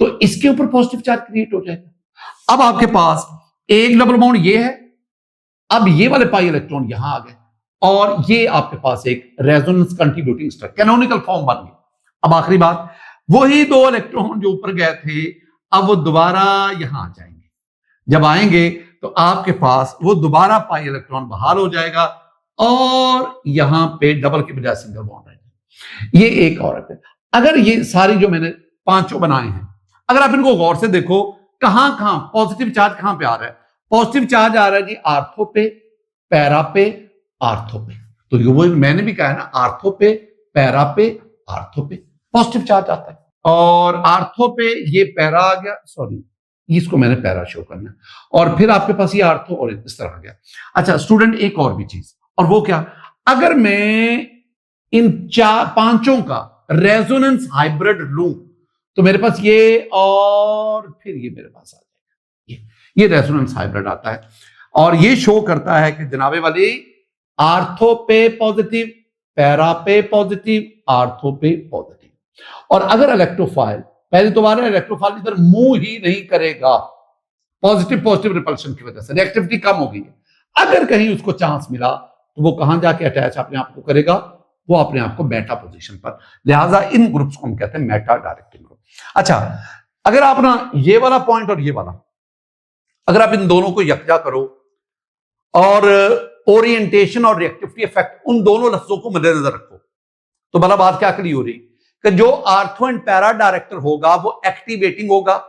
[SPEAKER 1] तो इसके ऊपर पॉजिटिव चार्ज क्रिएट हो जाएगा। अब आपके पास एक डबल बॉन्ड ये है, अब ये वाले पाई इलेक्ट्रॉन यहां आ गए, और ये आपके पास एक resonance contributing structure, canonical form बन गई। अब आखिरी बात, वही 2 इलेक्ट्रॉन जो ऊपर गए थे अब वो दोबारा यहां आ जाएंगे। जब आएंगे तो आपके पास वो दोबारा पाई इलेक्ट्रॉन बहाल हो जाएगा और यहां पे डबल के बजाय सिंगल बॉन्ड रहेगा। ये एक औरत है। अगर ये सारी जो मैंने 5 बनाए हैं, अगर आप इनको गौर से देखो, कहां कहां पॉजिटिव चार्ज कहां पे आ रहा है? पॉजिटिव चार्ज आ रहा है जी आर्थो पे, पैरा पे, आर्थो पे। तो ये वो मैंने भी कहा है ना, आर्थो पे, पैरा पे, आर्थो पे पॉजिटिव चार्ज आता है। और आर्थो पे ये पैरा आ गया, सॉरी इसको मैंने पैरा शो करना है, और फिर आपके पास ये आर्थो और इस तरह आ गया। अच्छा स्टूडेंट, एक और भी चीज, और वो क्या, अगर मैं इन 5 का रेजोनेंस हाइब्रिड लूं तो मेरे पास ये और फिर ये मेरे पास आ जाएगा, ये रेजोनेंस हाइब्रिड आता है और ये शो करता है कि जनाबे वाली आर्थो पे पॉजिटिव, पैरा पे पॉजिटिव, आर्थो पे पॉजिटिव। और अगर इलेक्ट्रोफाइल, पहले तो बार इलेक्ट्रोफाइल इधर मूव ही नहीं करेगा पॉजिटिव पॉजिटिव रिपल्शन की वजह से, रिएक्टिविटी कम हो गई है। अगर कहीं उसको चांस मिला तो वो कहां जाके अटैच अपने आप को करेगा? वो अपने आप को मेटा पोजीशन पर। लिहाजा इन ग्रुप्स को हम कहते हैं मेटा डायरेक्टिंग ग्रुप। अच्छा, अगर आप ना ये वाला पॉइंट और ये वाला, अगर आप इन दोनों को यकजा करो और ओरिएंटेशन और रिएक्टिविटी इफेक्ट, उन दोनों लफ्जों को मद्देनजर रखो, तो भला बात क्या क्लियर हो रही कि जो आर्थो एंड पैरा डायरेक्टर होगा वो एक्टिवेटिंग होगा,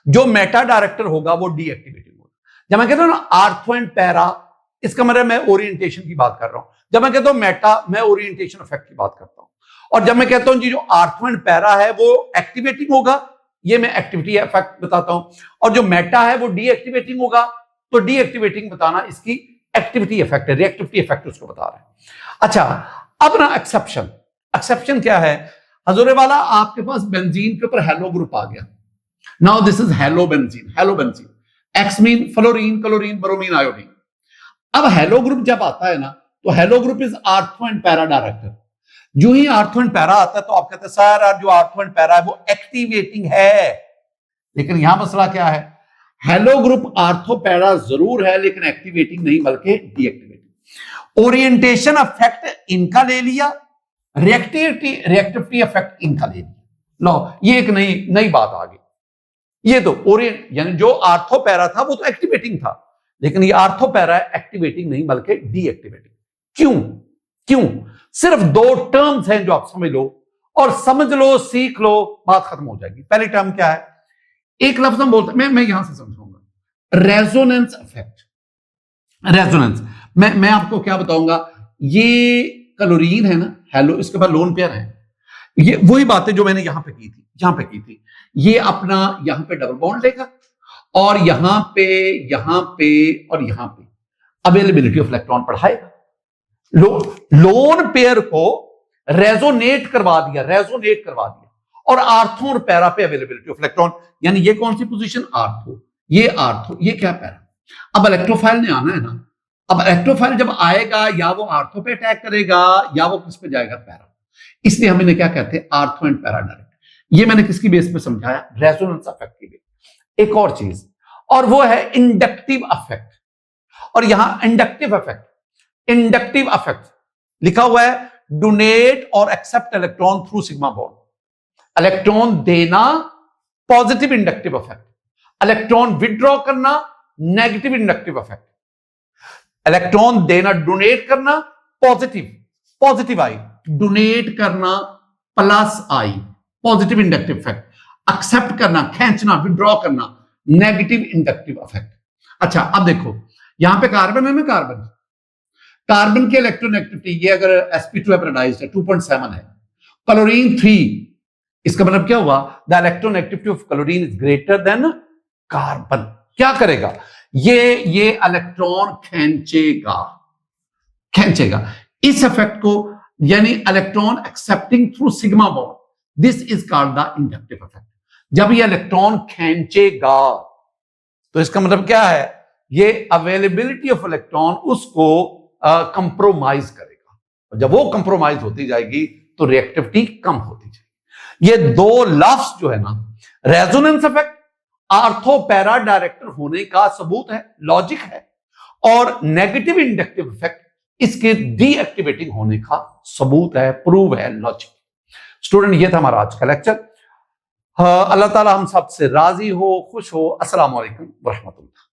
[SPEAKER 1] जो मेटा डायरेक्टर होगा वो डीएक्टिवेटिंग होगा। जब मैं कहता हूं ना आर्थो एंड पैरा, इसका मतलब मैं ओरिएंटेशन की बात कर रहा हूं। जब मैं कहता हूं मेटा, मैं ओरिएंटेशन इफेक्ट की बात करता हूं। और जब मैं कहता हूं जी जो आर्थो एंड पैरा है वो एक्टिवेटिंग होगा, ये मैं एक्टिविटी इफेक्ट बताता हूं। और जो मेटा है वो डीएक्टिवेटिंग होगा, तो डीएक्टिवेटिंग बताना इसकी एक्टिविटी इफेक्ट है, रिएक्टिविटी इफेक्ट उसको बता रहे हैं। अच्छा, अब ना एक्सेप्शन, एक्सेप्शन क्या है? हजूर वाला आपके पास बेंजीन के ऊपर हेलो ग्रुप आ गया। Now this is hello benzene, hello benzene, x mean fluorine, chlorine, bromine, iodine. अब हेलो ग्रुप जब आता है ना, तो hello group is ortho and para director. जो ही आर्थो एंड पैरा आता है तो आप कहते हैं सर जो आर्थो एंड पैरा है वो एक्टिवेटिंग है, लेकिन यहां मसला क्या है? हेलो ग्रुप आर्थो पैरा जरूर है लेकिन एक्टिवेटिंग नहीं बल्कि डीएक्टिवेटिंग। ओरिएंटेशन इफेक्ट इनका ले लिया, रिएक्टिविटी इफेक्ट इनका ले लिया। लो, ये एक नई बात आ गई। ये तो ओरिएंट यानी जो आर्थो पैरा था वो तो एक्टिवेटिंग था, लेकिन ये आर्थो पैरा एक्टिवेटिंग नहीं बल्कि डीएक्टिवेटिंग। क्यों? सिर्फ 2 टर्म्स हैं जो आप समझ लो, और समझ लो, सीख लो, बात खत्म हो जाएगी। पहली टर्म क्या है? एक लफ्ज हम बोलते हैं, मैं यहां से समझाऊंगा, रेजोनेंस इफेक्ट। रेजोनेंस मैं आपको क्या बताऊंगा, ये क्लोरीन है ना, हेलो, इसके बाद लोन पेयर है। ये वही बातें जो मैंने यहां पे की थी, ये अपना यहां पे डबल बॉन्ड लेगा और यहां पे और यहां पे अवेलेबिलिटी ऑफ इलेक्ट्रॉन पढ़ाएगा। लोन पेयर को रेजोनेट करवा दिया और आर्थो और पैरा पे अवेलेबिलिटी ऑफ इलेक्ट्रॉन, यानी ये कौन सी पोजीशन? आर्थो, ये क्या पैरा। अब इलेक्ट्रोफाइल ने आना है ना, अब इलेक्ट्रोफाइल जब आएगा या वो आर्थो पे अटैक करेगा या वो किस पे जाएगा? पैरा। इसलिए हम इन्हें क्या कहते हैं? Ortho and para direct. ये मैंने किसकी बेस पे समझाया? रेजोनेंस इफेक्ट की बेस। एक और चीज, और वो है इंडक्टिव इफेक्ट। और यहां इंडक्टिव इफेक्ट लिखा हुआ है, डोनेट और accept electron through sigma bond. Electron देना positive inductive effect, electron withdraw करना नेगेटिव इंडक्टिव इफेक्ट। इलेक्ट्रॉन देना, डोनेट करना पॉजिटिव आई, डोनेट करना plus I, positive inductive effect. Accept करना, खींचना, विड्रॉ करना, नेगेटिव इंडक्टिव इफेक्ट। अच्छा, अब देखो यहां पे कार्बन है ना, कार्बन की इलेक्ट्रोनेगेटिविटी, ये अगर sp2 हाइब्रिडाइज्ड है 2.7 है, क्लोरीन 3, इसका मतलब क्या हुआ? The electronegativity of chlorine is greater than carbon. क्या करेगा? ये इलेक्ट्रॉन खींचेगा इस इफेक्ट को, यानी electron accepting through sigma bond, this is called the inductive effect. जब ये इलेक्ट्रॉन खींचेगा तो इसका मतलब क्या है? ये अवेलेबिलिटी ऑफ इलेक्ट्रॉन उसको कंप्रोमाइज करेगा, और जब वो कंप्रोमाइज होती जाएगी तो रिएक्टिविटी कम होती जाएगी। ये 2 लफ्ज जो है ना, resonance effect ortho para director होने का सबूत है, लॉजिक है, और नेगेटिव इंडक्टिव इफेक्ट इसके डीएक्टिवेटिंग होने का सबूत है, प्रूव है, लॉजिक। स्टूडेंट, ये था हमारा आज का लेक्चर। अल्लाह ताला हम सब से राजी हो, खुश हो। अस्सलाम वालेकुम व रहमतुल्लाह।